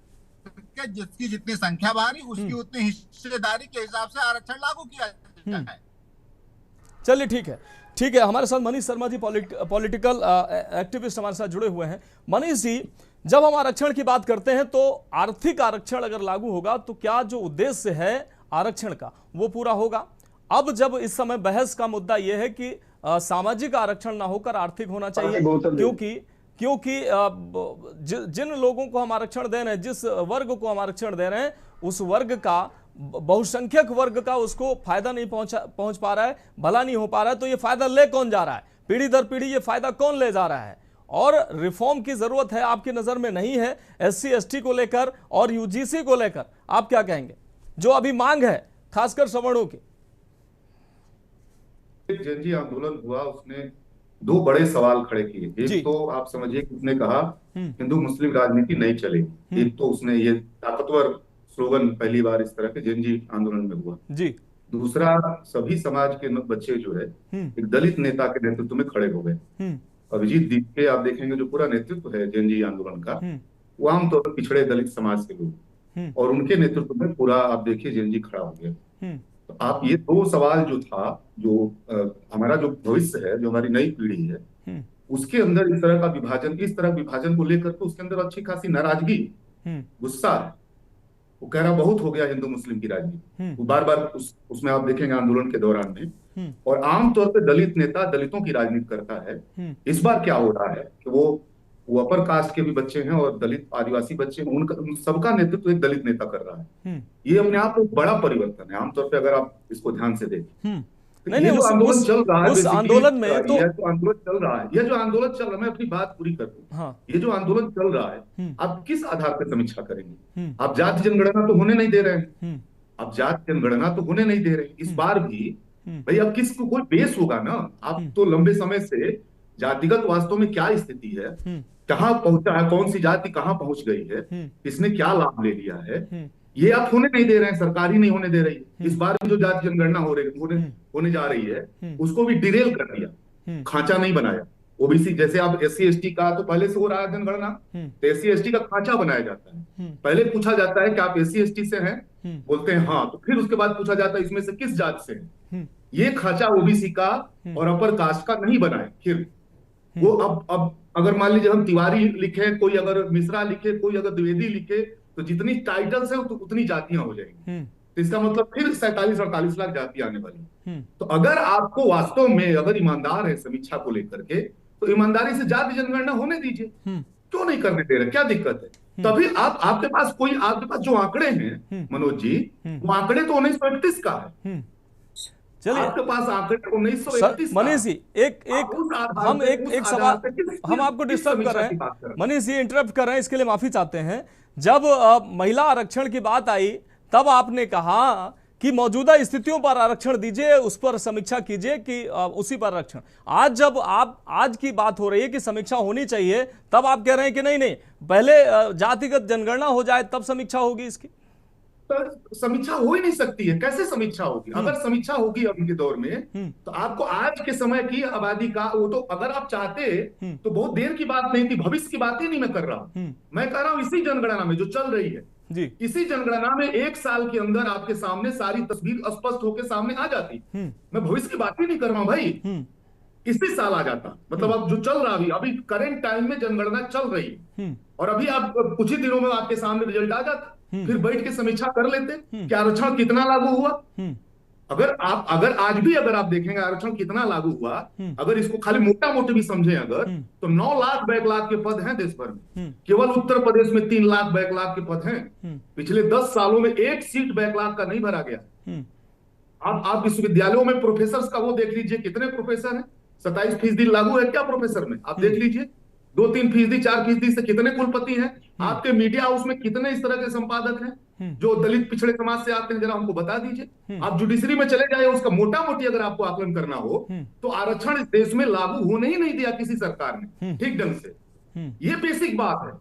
जिसकी जितनी संख्या भारी उसकी उतनी हिस्सेदारी के हिसाब से आरक्षण लागू किया जाए। चलिए ठीक है। हमारे साथ मनीष शर्मा जी पॉलिटिकल एक्टिविस्ट हमारे साथ जुड़े हुए हैं। मनीष जी, जब हम आरक्षण की बात करते हैं तो आर्थिक आरक्षण अगर लागू होगा तो क्या जो उद्देश्य है आरक्षण का वो पूरा होगा? अब जब इस समय बहस का मुद्दा यह है कि सामाजिक आरक्षण ना होकर आर्थिक होना चाहिए, क्योंकि जिन लोगों को हम आरक्षण दे रहे हैं, जिस वर्ग को हम आरक्षण दे रहे हैं, उस वर्ग का, बहुसंख्यक वर्ग का उसको फायदा नहीं पहुंच पा रहा है, भला नहीं हो पा रहा है। तो ये फायदा ले कौन जा रहा है? पीढ़ी दर पीढ़ी ये फायदा कौन ले जा रहा है? और रिफॉर्म की जरूरत है आपकी नजर में नहीं है SC ST को लेकर और UGC को लेकर? आप क्या कहेंगे, जो अभी मांग है खासकर सवर्णों की? जनजी आंदोलन हुआ, उसने दो बड़े सवाल खड़े किए। एक तो आप समझिए कि उसने कहा हिंदू मुस्लिम राजनीति नहीं चलेगी। एक तो उसने ये ताकतवर स्लोगन पहली बार इस तरह के जनजी आंदोलन में हुआ जी। दूसरा, सभी समाज के बच्चे जो है एक दलित नेता के नेतृत्व में खड़े हो गए। अभिजीत दीप के आप देखेंगे जो पूरा नेतृत्व है जनजी आंदोलन का, वो आमतौर पर पिछड़े दलित समाज के लोग, और उनके नेतृत्व में पूरा आप देखिए जनजी खड़ा हो गया। तो आप ये दो सवाल जो था, जो हमारा जो भविष्य है, जो हमारी नई पीढ़ी है, उसके अंदर इस तरह का विभाजन को लेकर तो उसके अंदर अच्छी खासी नाराजगी, गुस्सा है। वो कह रहा बहुत हो गया हिंदू मुस्लिम की राजनीति, वो बार बार उसमें आप देखेंगे आंदोलन के दौरान में। और आमतौर पर दलित नेता दलितों की राजनीति करता है। इस बार क्या हो रहा है कि वो अपर कास्ट के भी बच्चे हैं और दलित आदिवासी बच्चे हैं, उनका सबका नेतृत्व एक दलित नेता कर रहा है। ये अपने आप में बड़ा परिवर्तन है आमतौर पे, अगर आप इसको ध्यान से देखें। नहीं, उस आंदोलन चल रहा है, उस आंदोलन में तो ये जो आंदोलन चल रहा है, मैं अपनी बात पूरी कर दूं। ये जो आंदोलन चल रहा है, आप किस आधार पर समीक्षा करेंगे? आप जाति जनगणना तो होने नहीं दे रहे हैं, आप जाति जनगणना तो होने नहीं दे रहे। इस बार भी भाई अब किसको कोई बेस होगा ना? आप तो लंबे समय से जातिगत वास्तव में क्या स्थिति है, कहाँ पहुंचा है, कौन सी जाति कहाँ पहुंच गई है, किसने क्या लाभ ले लिया है, ये आप होने नहीं दे रहे हैं, सरकार ही नहीं होने दे रही है। इस बार भी जो जाति जनगणना होने जा रही है, उसको भी डिरेल कर दिया, खांचा नहीं बनाया। ओबीसी जैसे आप SC ST का तो पहले से हो रहा है जनगणना, तो SC ST का खांचा बनाया जाता है। पहले पूछा जाता है कि आप SC ST से हैं, बोलते हैं हाँ, तो फिर उसके बाद पूछा जाता है इसमें से किस जाति से हैं। ये खांचा ओबीसी का और अपर कास्ट का नहीं बनाए। फिर वो अब अगर मान लीजिए हम तिवारी लिखे, कोई अगर मिश्रा लिखे, कोई अगर द्विवेदी लिखे, तो जितनी टाइटल्स है उतनी जातियां हो जाएंगी। तो इसका मतलब फिर 47-48 लाख जाति आने वाली। तो अगर आपको वास्तव में अगर ईमानदार है समीक्षा को लेकर के, तो ईमानदारी से जाति जनगणना होने दीजिए। क्यों नहीं करने दे रहे, क्या दिक्कत है? तभी आपके पास जो आंकड़े हैं मनोज जी, वो आंकड़े तो 1931 का है। चलिए, आपके पास आंकड़े 1931। मनीष जी, एक सवाल, हम आपको डिस्टर्ब कर रहे हैं मनीष जी, इंटरप्ट कर रहे हैं, इसके लिए माफी चाहते हैं। जब महिला आरक्षण की बात आई तब आपने कहा कि मौजूदा स्थितियों पर आरक्षण दीजिए, उस पर समीक्षा कीजिए कि उसी पर आरक्षण। आज जब आज की बात हो रही है कि समीक्षा होनी चाहिए, तब आप कह रहे हैं कि नहीं, पहले जातिगत जनगणना हो जाए तब समीक्षा होगी इसकी। तो समीक्षा हो ही नहीं सकती है, कैसे समीक्षा होगी? अगर समीक्षा होगी अभी के दौर में, तो आपको आज के समय की आबादी का, वो तो अगर आप चाहते तो बहुत देर की बात नहीं थी, भविष्य की बात ही नहीं मैं कर रहा हूं। मैं कह रहा हूं इसी जनगणना में जो चल रही है जी, इसी जनगणना में 1 साल के अंदर आपके सामने सारी तस्वीर स्पष्ट होकर सामने आ जाती। मैं भविष्य की बात ही नहीं कर रहा हूं भाई, इसी साल आ जाता। मतलब अब जो चल रहा अभी करेंट टाइम में जनगणना चल रही है, और अभी आप कुछ ही दिनों में आपके सामने रिजल्ट आ जाता, फिर बैठ के समीक्षा कर लेते कि आरक्षण कितना लागू हुआ। अगर आज भी आप देखेंगे आरक्षण कितना लागू हुआ, अगर इसको खाली मोटा मोटी भी समझे अगर, तो 9 लाख बैकलॉग के पद हैं देश भर में। केवल उत्तर प्रदेश में 3 लाख बैकलॉग के पद हैं। पिछले 10 सालों में 1 सीट बैकलॉग का नहीं भरा गया। आप विश्वविद्यालयों में प्रोफेसर का वो देख लीजिए, कितने प्रोफेसर हैं? 27% लागू है क्या प्रोफेसर में? आप देख लीजिए, 2-3%, 4% से कितने कुलपति हैं? आपके मीडिया हाउस में कितने इस तरह के संपादक हैं जो दलित पिछड़े समाज से आते हैं? जरा हमको बता दीजिए। आप जुडिशरी में चले जाए, उसका मोटा मोटी अगर आपको आकलन करना हो, तो आरक्षण इस देश में लागू होने ही नहीं दिया किसी सरकार ने ठीक ढंग से। ये बेसिक बात है।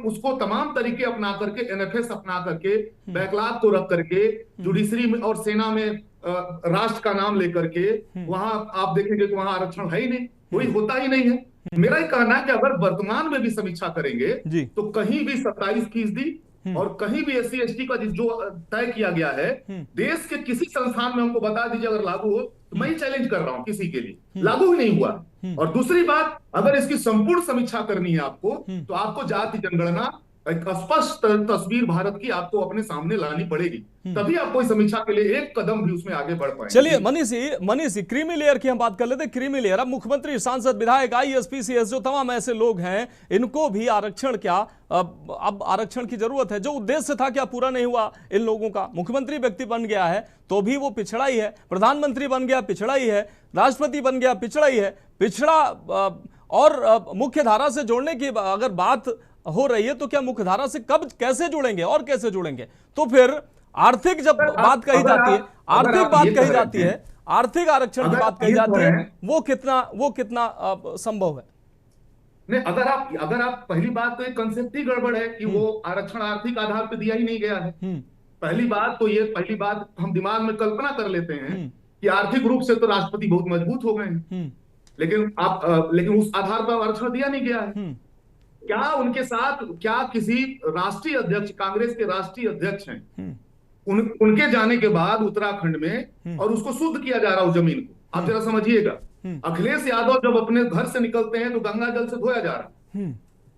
उसको तमाम तरीके अपना करके, एनएफएस अपना करके, बैकलॉग को रख करके, जुडिशरी में और सेना में राष्ट्र का नाम लेकर के, वहां आप देखेंगे तो वहां आरक्षण है ही नहीं, कोई होता ही नहीं है। मेरा ही कहना है कि अगर वर्तमान में भी समीक्षा करेंगे तो कहीं भी 27% और कहीं भी SC/ST का जो तय किया गया है, देश के किसी संस्थान में हमको बता दीजिए अगर लागू हो, तो मैं ही चैलेंज कर रहा हूं किसी के लिए, लागू ही नहीं हुआ। और दूसरी बात, अगर इसकी संपूर्ण समीक्षा करनी है आपको, तो आपको जाति जनगणना एक स्पष्ट तस्वीर भारत की आपको अपने सामने लानी पड़ेगी, तभी आप कोई समीक्षा के लिए एक कदम भी उसमें आगे बढ़ पाएंगे। चलिए मनीष जी, क्रीमी लेयर की हम बात कर लेते हैं। क्रीमी लेयर, अब मुख्यमंत्री, सांसद, विधायक, IAS, PCS जो तमाम ऐसे लोग हैं, इनको भी आरक्षण क्या अब आरक्षण की जरूरत है? जो उद्देश्य था क्या पूरा नहीं हुआ इन लोगों का? मुख्यमंत्री व्यक्ति बन गया है तो भी वो पिछड़ा ही है, प्रधानमंत्री बन गया पिछड़ा ही है, राष्ट्रपति बन गया पिछड़ा ही है। पिछड़ा और मुख्य धारा से जोड़ने की अगर बात हो रही है, तो क्या मुख्यधारा से कब कैसे जुड़ेंगे और कैसे जुड़ेंगे? तो फिर आर्थिक जब बात कही जाती है, आर्थिक बात कही जाती है, आर्थिक आरक्षण की बात कही जाती है, वो कितना संभव है? नहीं, अगर आप पहली बात तो एक कंसेप्ट ही गड़बड़ है कि वो आरक्षण आर्थिक आधार पर दिया ही नहीं गया है। पहली बात हम दिमाग में कल्पना कर लेते हैं कि आर्थिक रूप से तो राष्ट्रपति बहुत मजबूत हो गए हैं, लेकिन उस आधार पर आरक्षण दिया नहीं गया है। क्या उनके साथ किसी राष्ट्रीय अध्यक्ष, कांग्रेस के राष्ट्रीय अध्यक्ष हैं, उनके जाने के बाद उत्तराखंड में और उसको शुद्ध किया जा रहा है उस जमीन को? आप जरा समझिएगा, अखिलेश यादव जब अपने घर से निकलते हैं तो गंगा जल से धोया जा रहा है।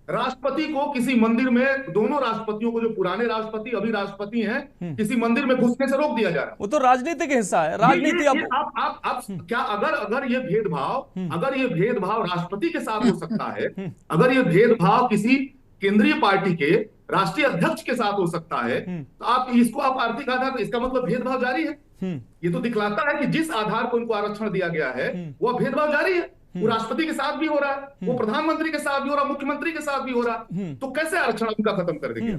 राष्ट्रपति को किसी मंदिर में, दोनों राष्ट्रपतियों को, जो पुराने राष्ट्रपति अभी राष्ट्रपति हैं, किसी मंदिर में घुसने से रोक दिया जा रहा है। वो तो राजनीति का हिस्सा है, राजनीति। आप क्या अगर ये भेदभाव राष्ट्रपति के साथ हो सकता है, अगर ये भेदभाव किसी केंद्रीय पार्टी के राष्ट्रीय अध्यक्ष के साथ हो सकता है, तो आप आर्थिक आधार, इसका मतलब भेदभाव जारी है। ये तो दिखलाता है कि जिस आधार पर उनको आरक्षण दिया गया है वह भेदभाव जारी है। वो राष्ट्रपति के साथ भी हो रहा है, वो प्रधानमंत्री के साथ भी हो रहा है, मुख्यमंत्री के साथ भी हो रहा है, तो कैसे आरक्षण उनका खत्म कर देंगे?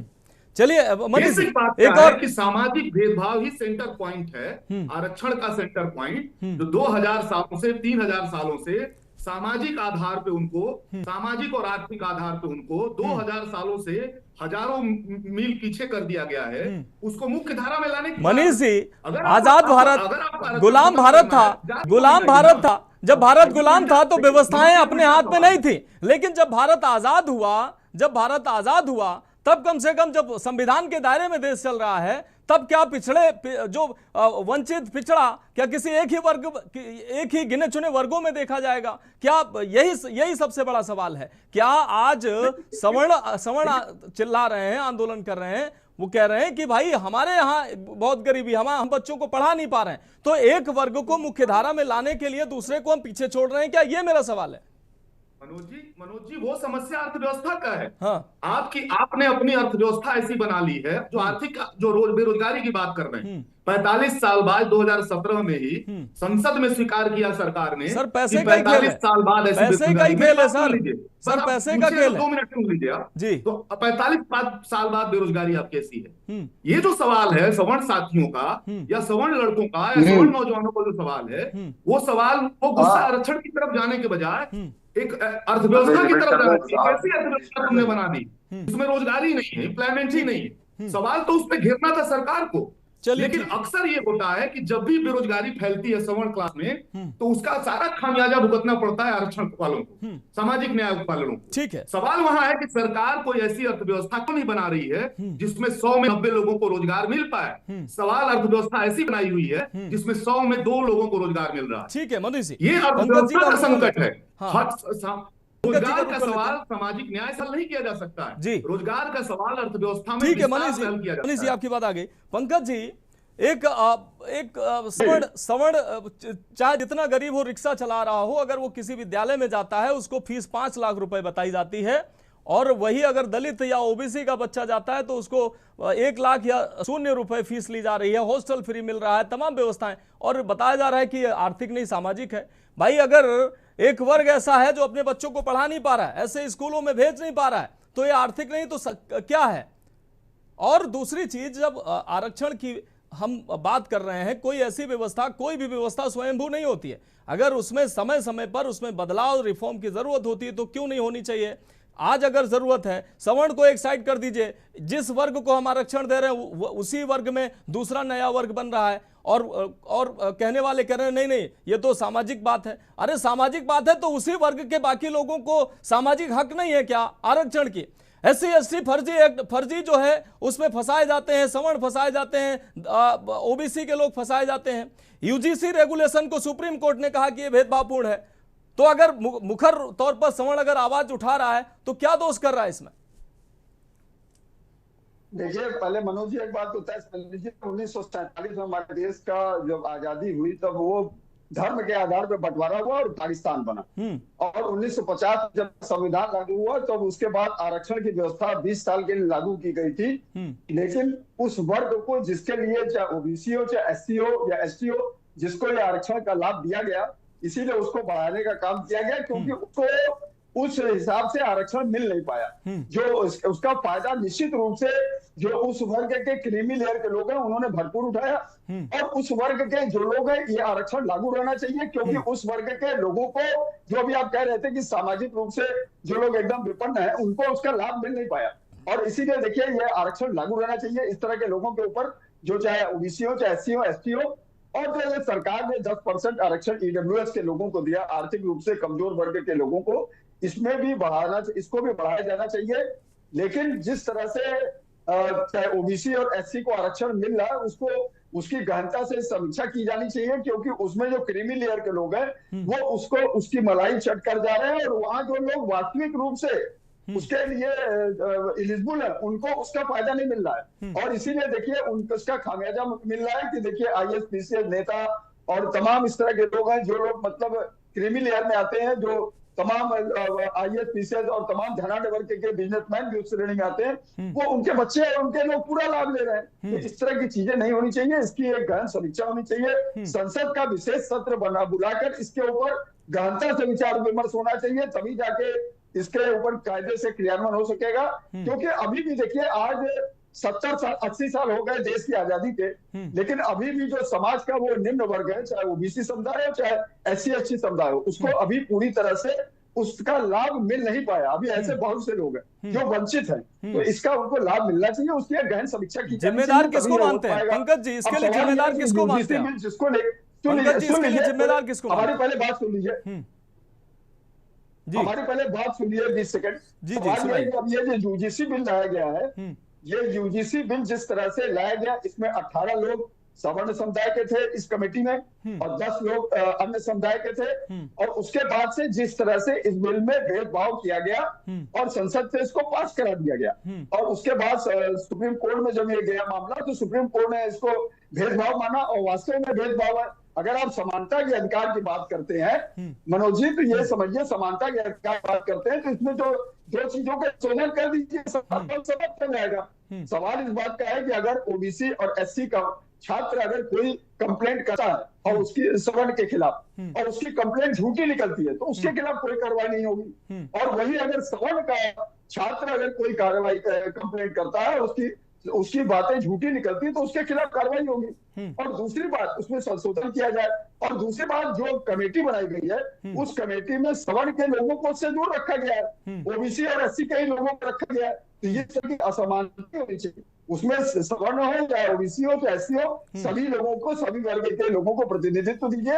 चलिए बेसिक बात एक और कि सामाजिक भेदभाव ही सेंटर पॉइंट है, आरक्षण का सेंटर पॉइंट, जो 2000 सालों से 3000 सालों से सामाजिक आधार पे उनको, सामाजिक और आर्थिक आधार पे उनको 2000 सालों से हजारों मील पीछे कर दिया गया है, उसको मुख्य धारा में लाने की। मनीष जी, आजाद भारत गुलाम भारत था, जब भारत गुलाम था तो व्यवस्थाएं अपने हाथ में नहीं थी, लेकिन जब भारत आजाद हुआ तब कम से कम जब संविधान के दायरे में देश चल रहा है, तब क्या जो वंचित पिछड़ा क्या किसी एक ही वर्ग, एक ही गिने चुने वर्गों में देखा जाएगा क्या? यही सबसे बड़ा सवाल है। क्या आज सवर्ण चिल्ला रहे हैं, आंदोलन कर रहे हैं, वो कह रहे हैं कि भाई हमारे यहाँ बहुत गरीबी, हम बच्चों को पढ़ा नहीं पा रहे हैं, तो एक वर्ग को मुख्यधारा में लाने के लिए दूसरे को हम पीछे छोड़ रहे हैं क्या? ये मेरा सवाल है। मनोज जी वो समस्या अर्थव्यवस्था का है। हाँ। आपने अपनी अर्थव्यवस्था ऐसी बना ली है, जो आर्थिक जो बेरोजगारी की बात कर रहे हैं, 45 साल बाद 2017 में ही संसद में स्वीकार किया सरकार ने। सर पैसे का खेल है, साल बाद ऐसी पैसे का खेल है सर, सर पैसे का खेल है। 2 मिनट सुन लीजिए आप जी। तो 45 साल बाद बेरोजगारी आप कैसी है? ये जो सवाल है सवर्ण साथियों का या सवर्ण लड़कों का या सवर्ण नौजवानों का जो सवाल है, वो सवाल वो गुस्सा आरक्षण की तरफ जाने के बजाय एक अर्थव्यवस्था की तरफ जाना चाहिए। कैसी अर्थव्यवस्था तुमने बना दी? उसमें रोजगारी नहीं है, एम्प्लॉयमेंट ही नहीं है। सवाल तो उस पर घेरना था सरकार को। लेकिन अक्सर ये होता है कि जब भी बेरोजगारी फैलती है सवर्ण क्लास में, तो उसका सारा खामियाजा भुगतना पड़ता है आरक्षण वालों को, सामाजिक न्याय वालों को। ठीक है, सवाल वहां है कि सरकार कोई ऐसी अर्थव्यवस्था क्यों नहीं बना रही है जिसमें 100 में 90 लोगों को रोजगार मिल पाए। सवाल अर्थव्यवस्था ऐसी बनाई हुई है जिसमें 100 में 2 लोगों को रोजगार मिल रहा है। ठीक है मनोज जी, ये अर्थव्यवस्था का संकट है। रोजगार का सवाल सामाजिक न्याय से हल नहीं किया जा सकता है जी। रोजगार का सवाल अर्थव्यवस्था में ठीक है मनीष जी, आपकी बात आ गई। पंकज जी, एक सवर्ण चाहे जितना गरीब हो, रिक्शा चला रहा हो, अगर वो किसी विद्यालय में जाता है उसको फीस 5 लाख रुपए बताई जाती है, और वही अगर दलित या ओबीसी का बच्चा जाता है तो उसको 1 लाख या 0 रुपए फीस ली जा रही है, हॉस्टल फ्री मिल रहा है, तमाम व्यवस्थाएं, और बताया जा रहा है कि आर्थिक नहीं सामाजिक है। भाई अगर एक वर्ग ऐसा है जो अपने बच्चों को पढ़ा नहीं पा रहा है, ऐसे स्कूलों में भेज नहीं पा रहा है, तो ये आर्थिक नहीं तो क्या है? और दूसरी चीज, जब आरक्षण की हम बात कर रहे हैं, कोई ऐसी व्यवस्था, कोई भी व्यवस्था स्वयंभू नहीं होती है। अगर उसमें समय समय पर उसमें बदलाव, रिफॉर्म की जरूरत होती है तो क्यों नहीं होनी चाहिए? आज अगर जरूरत है, सवर्ण को एक साइड कर दीजिए, जिस वर्ग को हम आरक्षण दे रहे हैं उसी वर्ग में दूसरा नया वर्ग बन रहा है, और कहने वाले कह रहे हैं नहीं ये तो सामाजिक बात है। अरे सामाजिक बात है तो उसी वर्ग के बाकी लोगों को सामाजिक हक नहीं है क्या आरक्षण की? SC ST फर्जी जो है उसमें फंसाए जाते हैं, सवर्ण फंसाए जाते हैं, ओबीसी के लोग फंसाए जाते हैं। UGC रेगुलेशन को सुप्रीम कोर्ट ने कहा कि यह भेदभावपूर्ण है, तो अगर मुखर तौर पर सवर्ण अगर आवाज उठा रहा है तो क्या दोष कर रहा है इसमें? देखिए, पहले मनोज जी एक बात तो तय कर लीजिए, 1947 में हमारे देश का जब आजादी हुई तब वो धर्म के आधार पर बंटवारा हुआ और पाकिस्तान बना, और 1950 जब संविधान लागू हुआ तब तो उसके बाद आरक्षण की व्यवस्था 20 साल के लिए लागू की गई थी। लेकिन उस वर्ग को जिसके लिए चाहे ओबीसी हो, चाहे SC हो या ST हो, जिसको ये आरक्षण का लाभ दिया गया, इसीलिए उसको बढ़ाने का काम किया गया, क्योंकि उसको उस हिसाब से आरक्षण मिल नहीं पाया। जो उसका फायदा निश्चित रूप से जो उस वर्ग के क्रीमी लेयर के लोग हैं उन्होंने भरपूर उठाया, और उस वर्ग के जो लोग हैं ये आरक्षण लागू रहना चाहिए, क्योंकि उस वर्ग के लोगों को, जो भी आप कह रहे थे कि सामाजिक रूप से जो लोग एकदम विपन्न है, उनको उसका लाभ मिल नहीं पाया, और इसीलिए देखिए ये आरक्षण लागू रहना चाहिए इस तरह के लोगों के ऊपर, जो चाहे ओबीसी हो, चाहे SC हो, ST हो। और जो सरकार ने 10% आरक्षण EWS के लोगों को दिया, आर्थिक रूप से कमजोर वर्ग के लोगों को, इसमें भी इसको भी बढ़ाया जाना चाहिए। लेकिन जिस तरह से चाहे ओबीसी और SC को आरक्षण मिल रहा है, उसको उसकी गहनता से समीक्षा की जानी चाहिए, क्योंकि उसमें जो क्रीमी लेयर के लोग हैं वो उसकी मलाई चट कर जा रहे हैं, और वहां जो लोग वास्तविक रूप से उसके लिए एलिजिबल है उनको उसका फायदा नहीं मिल रहा है। और इसीलिए देखिए उनको उसका खामियाजा मिल रहा है कि देखिए IAS PCS नेता और तमाम इस तरह के लोग हैं, जो लोग मतलब क्रीमी लेयर में आते हैं, जो तमाम IAS PCS और तमाम धनाढ़ वर्ग के बिजनेसमैन भी उस श्रेणी में आते हैं, वो उनके बच्चे और उनके लोग पूरा लाभ ले रहे हैं। तो इस तरह की चीजें नहीं होनी चाहिए, इसकी एक गहन समीक्षा होनी चाहिए। संसद का विशेष सत्र बुलाकर इसके ऊपर गहनता से विचार विमर्श होना चाहिए, तभी जाके इसके ऊपर कायदे से क्रियान्वयन हो सकेगा। क्योंकि अभी भी देखिए आज 70 साल 80 साल हो गए देश की आजादी के, लेकिन अभी भी जो समाज का वो निम्न वर्ग है, चाहे ओबीसी समुदाय हो चाहे SC ST समुदाय हो, उसको अभी पूरी तरह से उसका लाभ मिल नहीं पाया। अभी ऐसे बहुत से लोग हैं जो वंचित हैं, तो इसका उनको लाभ मिलना चाहिए, उसकी गहन समीक्षा की। जिम्मेदार किसको मानते हैं पंकज जी? इसके लिए जिम्मेदार किसको मानते हैं? जिसको जिम्मेदार किसको? हमारी पहले बात सुन लीजिए, हमारी पहले बात सुनिए 20 सेकंड। अब ये जो UGC बिल लाया गया है, ये यूजीसी बिल जिस तरह से लाया गया, इसमें 18 लोग सवर्ण समुदाय के थे इस कमेटी में और 10 लोग अन्य समुदाय के थे। और उसके बाद से जिस तरह से इस बिल में भेदभाव किया गया और संसद से इसको पास करा दिया गया और उसके बाद सुप्रीम कोर्ट में जब ये गया मामला तो सुप्रीम कोर्ट ने इसको भेदभाव माना और वास्तव में भेदभाव है। अगर आप समानता के अधिकार की बात करते हैं मनोज जी, तो ये समझिए समानता के अधिकार की बात करते हैं तो इसमें जो दो चीजों का संशोधन कर दीजिए, सब चल जाएगा। सवाल इस बात का है कि अगर ओबीसी और एससी का छात्र अगर कोई कंप्लेंट करता है और उसकी सवर्ण के खिलाफ और उसकी कंप्लेंट झूठी निकलती है तो उसके खिलाफ कोई कार्रवाई नहीं होगी। और वही अगर सवर्ण का छात्र अगर कोई कार्रवाई कंप्लेंट करता है उसकी बातें झूठी निकलती है तो उसके खिलाफ कार्रवाई होगी। और दूसरी बात उसमें संशोधन किया जाए। और दूसरी बात जो कमेटी बनाई गई है उस कमेटी में सवर्ण के लोगों को उससे दूर रखा गया है, ओबीसी और एससी के ही लोगों को रखा गया है। तो ये सभी असमानता होनी चाहिए, उसमें सवर्ण हो या ओबीसी हो या एससी हो, सभी लोगों को, सभी वर्ग के लोगों को प्रतिनिधित्व दीजिए,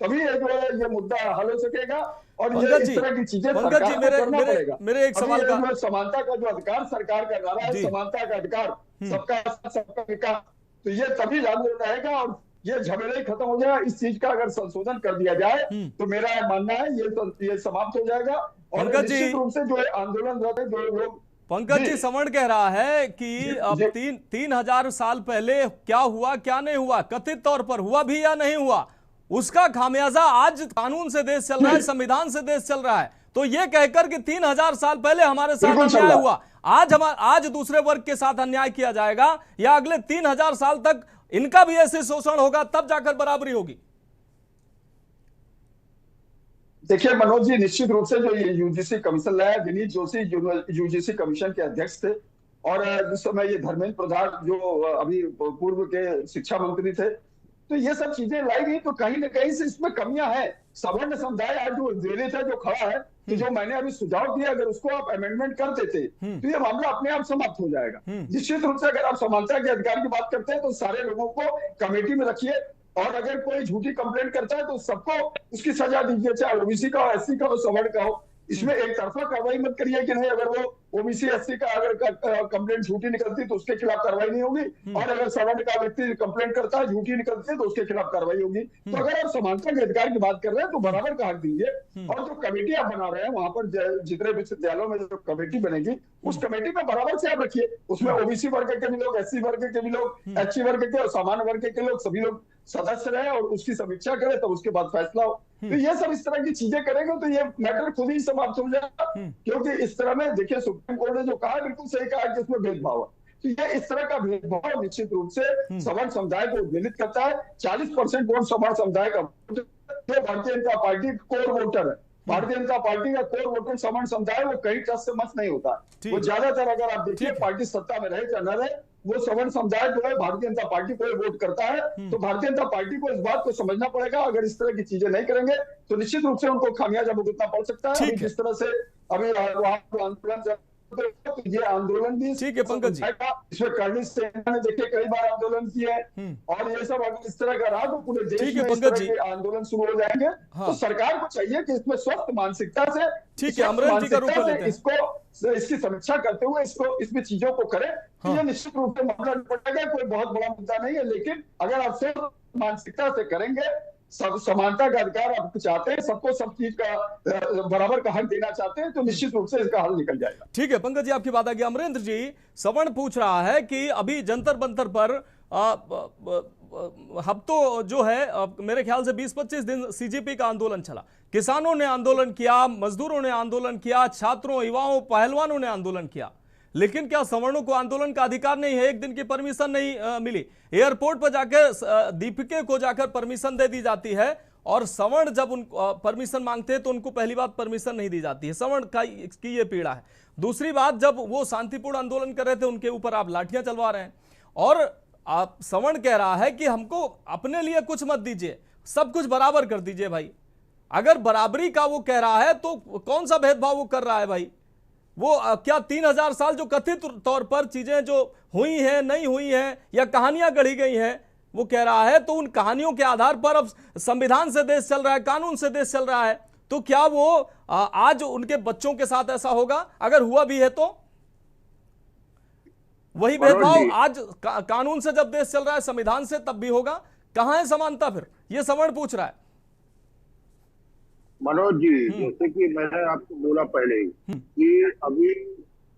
तभी ये मुद्दा हल हो सकेगा। और ये इस तरह की चीजें सरकार को करना पड़ेगा। मेरे एक सवाल का समानता का जो अधिकार सरकार का नारा है, समानता का अधिकार, सबका साथ सबका विकास, तो ये तभी लागू रहेगा और ये झमेला ही खत्म हो जाएगा। इस चीज का अगर संशोधन कर दिया जाए तो मेरा मानना है ये समाप्त हो जाएगा। और निश्चित रूप से जो आंदोलन जो लोग पंकज जी सवर्ण कह रहा है कि अब 3,000 साल पहले क्या हुआ क्या नहीं हुआ, कथित तौर पर हुआ भी या नहीं हुआ, उसका खामियाजा आज कानून से देश चल रहा है, संविधान से देश चल रहा है। तो ये कहकर कि 3,000 साल पहले हमारे साथ अन्याय हुआ, आज दूसरे वर्ग के साथ अन्याय किया जाएगा या अगले 3,000 साल तक इनका भी ऐसे शोषण होगा तब जाकर बराबरी होगी? देखिए मनोज जी, निश्चित रूप से जो ये यूजीसी कमीशन लाया, विनीत जोशी यूजीसी कमीशन के अध्यक्ष थे और जिस समय ये धर्मेंद्र प्रधान जो अभी पूर्व के शिक्षा मंत्री थे, तो ये सब चीजें लाई गई तो कहीं ना कहीं से इसमें कमियां हैं। सवर्ण समुदाय आज जो दलित है, जो खड़ा है, तो जो मैंने अभी सुझाव दिया अगर उसको आप अमेंडमेंट कर देते तो ये मामला अपने आप समाप्त हो जाएगा। निश्चित रूप से अगर आप समानता के अधिकार की बात करते हैं तो सारे लोगों को कमेटी में रखिए और अगर कोई झूठी कंप्लेंट करता है तो सबको उसकी सजा दीजिए, चाहे ओबीसी का हो, एससी का हो, सवर्ण का हो। इसमें एक तरफा कार्रवाई मत करिए कि नहीं अगर वो ओबीसी एससी का अगर कंप्लेंट झूठी निकलती तो उसके खिलाफ कार्रवाई नहीं होगी और अगर सवर्ण का व्यक्ति कंप्लेंट करता है झूठी निकलती है तो उसके खिलाफ कार्रवाई होगी। तो अगर आप समानता के अधिकार की बात कर रहे हैं तो बराबर का हक दीजिए। और जो कमेटी आप बना रहे हैं वहां पर जितने विश्वविद्यालयों में जो कमेटी बनेगी उस कमेटी में बराबर से आप रखिए, उसमें ओबीसी वर्ग के भी लोग, एससी वर्ग के भी लोग, एससी वर्ग के और सामान्य वर्ग के लोग, सभी लोग सदस्य रहे और उसकी समीक्षा करे तब उसके बाद फैसला हो। तो ये सब इस तरह की चीजें करेंगे तो ये मैटर खुद ही समाप्त हो जाएगा। क्योंकि इस तरह में देखिए सुप्रीम कोर्ट ने जो कहा बिल्कुल सही कहा कि इसमें भेदभाव है, तो ये इस तरह का भेदभाव निश्चित रूप से सवर्ण समुदाय को उद्वेलित करता है। 40% वोट सवर्ण समुदाय का जो Bharatiya Janata party core voter है, भारतीय जनता पार्टी का कोर वोटर सवर्ण समुदाय वो कहीं ट्रस्ट से मत नहीं होता। वो ज्यादातर अगर आप देखिए पार्टी सत्ता में रहे या न रहे, वो सवर्ण समुदाय जो है भारतीय जनता पार्टी को वोट करता है। तो भारतीय जनता पार्टी को इस बात को समझना पड़ेगा, अगर इस तरह की चीजें नहीं करेंगे तो निश्चित रूप से उनको खामियाजा भुगतना पड़ सकता है। जिस तरह से अभी आंदोलन तो ये आंदोलन भी ठीक है पंकज जी, इसमें कर्णी सेना ने देखिए कई बार आंदोलन किए और ये सब अगर इस तरह का रहा तो पूरे देश में इस तरह के आंदोलन शुरू हो जाएंगे। तो सरकार को चाहिए कि इसमें स्वस्थ मानसिकता से, ठीक है अमरेंद्र जी का रूप लेते हैं, इसकी समीक्षा करते हुए इसमें चीजों को करें। ये निश्चित रूप से मामला निपटेगा, कोई बहुत बड़ा मुद्दा नहीं है। लेकिन अगर आप स्वस्थ मानसिकता से करेंगे, सब समानता का अधिकार आप चाहते हैं, सबको सब चीज का बराबर का हक देना चाहते हैं, तो निश्चित रूप से इसका हल निकल जाएगा। ठीक है पंकज जी, आपकी बात आ गई। अमरेंद्र जी, सवर्ण पूछ रहा है कि अभी जंतर मंतर पर हफ्तों जो है मेरे ख्याल से 20-25 दिन सीजेपी का आंदोलन चला, किसानों ने आंदोलन किया, मजदूरों ने आंदोलन किया, छात्रों, युवाओं, पहलवानों ने आंदोलन किया, लेकिन क्या सवर्णों को आंदोलन का अधिकार नहीं है? एक दिन की परमिशन नहीं मिली, एयरपोर्ट पर जाकर दीपिके को जाकर परमिशन दे दी जाती है और सवर्ण जब उन परमिशन मांगते हैं तो उनको पहली बात परमिशन नहीं दी जाती है। सवर्ण की ये पीड़ा है। दूसरी बात, जब वो शांतिपूर्ण आंदोलन कर रहे थे उनके ऊपर आप लाठियां चलवा रहे हैं और आप सवर्ण कह रहा है कि हमको अपने लिए कुछ मत दीजिए, सब कुछ बराबर कर दीजिए। भाई अगर बराबरी का वो कह रहा है तो कौन सा भेदभाव वो कर रहा है? भाई वो क्या 3000 साल जो कथित तौर पर चीजें जो हुई हैं, नहीं हुई हैं या कहानियां गढ़ी गई हैं, वो कह रहा है तो उन कहानियों के आधार पर अब संविधान से देश चल रहा है, कानून से देश चल रहा है, तो क्या वो आज उनके बच्चों के साथ ऐसा होगा? अगर हुआ भी है तो वही भेदभाव आज कानून से जब देश चल रहा है, संविधान से तब भी होगा। कहां है समानता फिर? ये सवर्ण पूछ रहा है। मनोज जी, जैसे कि मैंने आपको बोला पहले ही कि अभी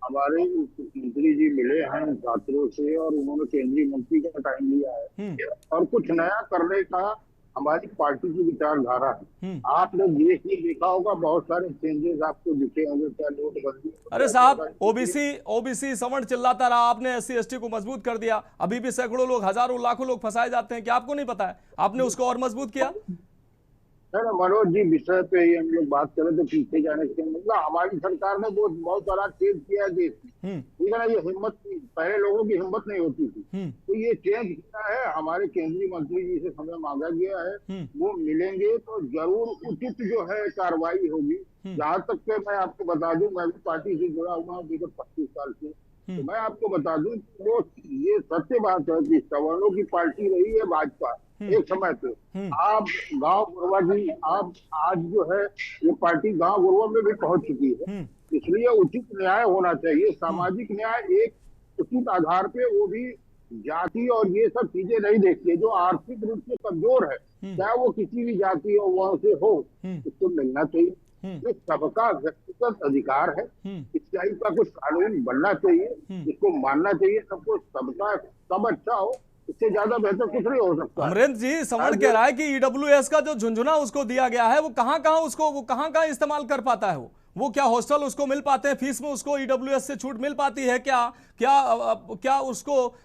हमारे मुख्यमंत्री जी मिले हैं छात्रों से और उन्होंने केंद्रीय मंत्री का टाइम लिया है और कुछ नया करने का हमारी पार्टी की विचारधारा है। आपने देश में देखा होगा, बहुत सारे चेंजेस आपको दिखे होंगे, क्या नोटबंदी। अरे साहब, ओबीसी सवर्ण चिल्लाता रहा, आपने SC ST को मजबूत कर दिया। अभी भी सैकड़ों लोग, हजारों लाखों लोग फंसाए जाते हैं। क्या आपको नहीं पता है? आपने उसको और मजबूत किया। मनोज जी, विषय पे ही हम लोग बात करें तो पीछे जाने के मतलब हमारी सरकार ने बहुत सारा चेंज किया देश में, ठीक है ना। ये हिम्मत, पहले लोगों की हिम्मत नहीं होती थी, तो ये चेंज किया है। हमारे केंद्रीय मंत्री जी से समय मांगा गया है, वो मिलेंगे तो जरूर उचित जो है कार्रवाई होगी। जहाँ तक के मैं आपको बता दूं, मैं भी पार्टी से जुड़ा हुआ हूँ विगत 25 साल से, तो मैं आपको बता दूं वो ये सत्य बात है कि सवर्णों की पार्टी रही है भाजपा एक समय पे। आप गांव गुरवा जी, आप आज जो है ये पार्टी गांव गुरवा में भी पहुंच चुकी है। इसलिए उचित न्याय होना चाहिए, सामाजिक न्याय एक उचित आधार पे, वो भी जाति और ये सब चीजें नहीं देखती है। जो आर्थिक रूप से कमजोर है, चाहे वो किसी भी जाति और वहां से हो, उसको मिलना चाहिए। ये सबका व्यक्तिगत अधिकार है, इस टाइप का कुछ कानून बनना चाहिए, इसको मानना चाहिए सबको। सबका सब अच्छा हो, इससे ज्यादा बेहतर कुछ नहीं हो सकता। अमरेंद्र जी, सवर्ण कह रहा है कि EWS का जो झुंझुना उसको दिया गया है, वो कहां इस्तेमाल कर पाता है? वो क्या हॉस्टल उसको मिल पाते हैं? फीस में उसको EWS से छूट मिल पाती है क्या उसको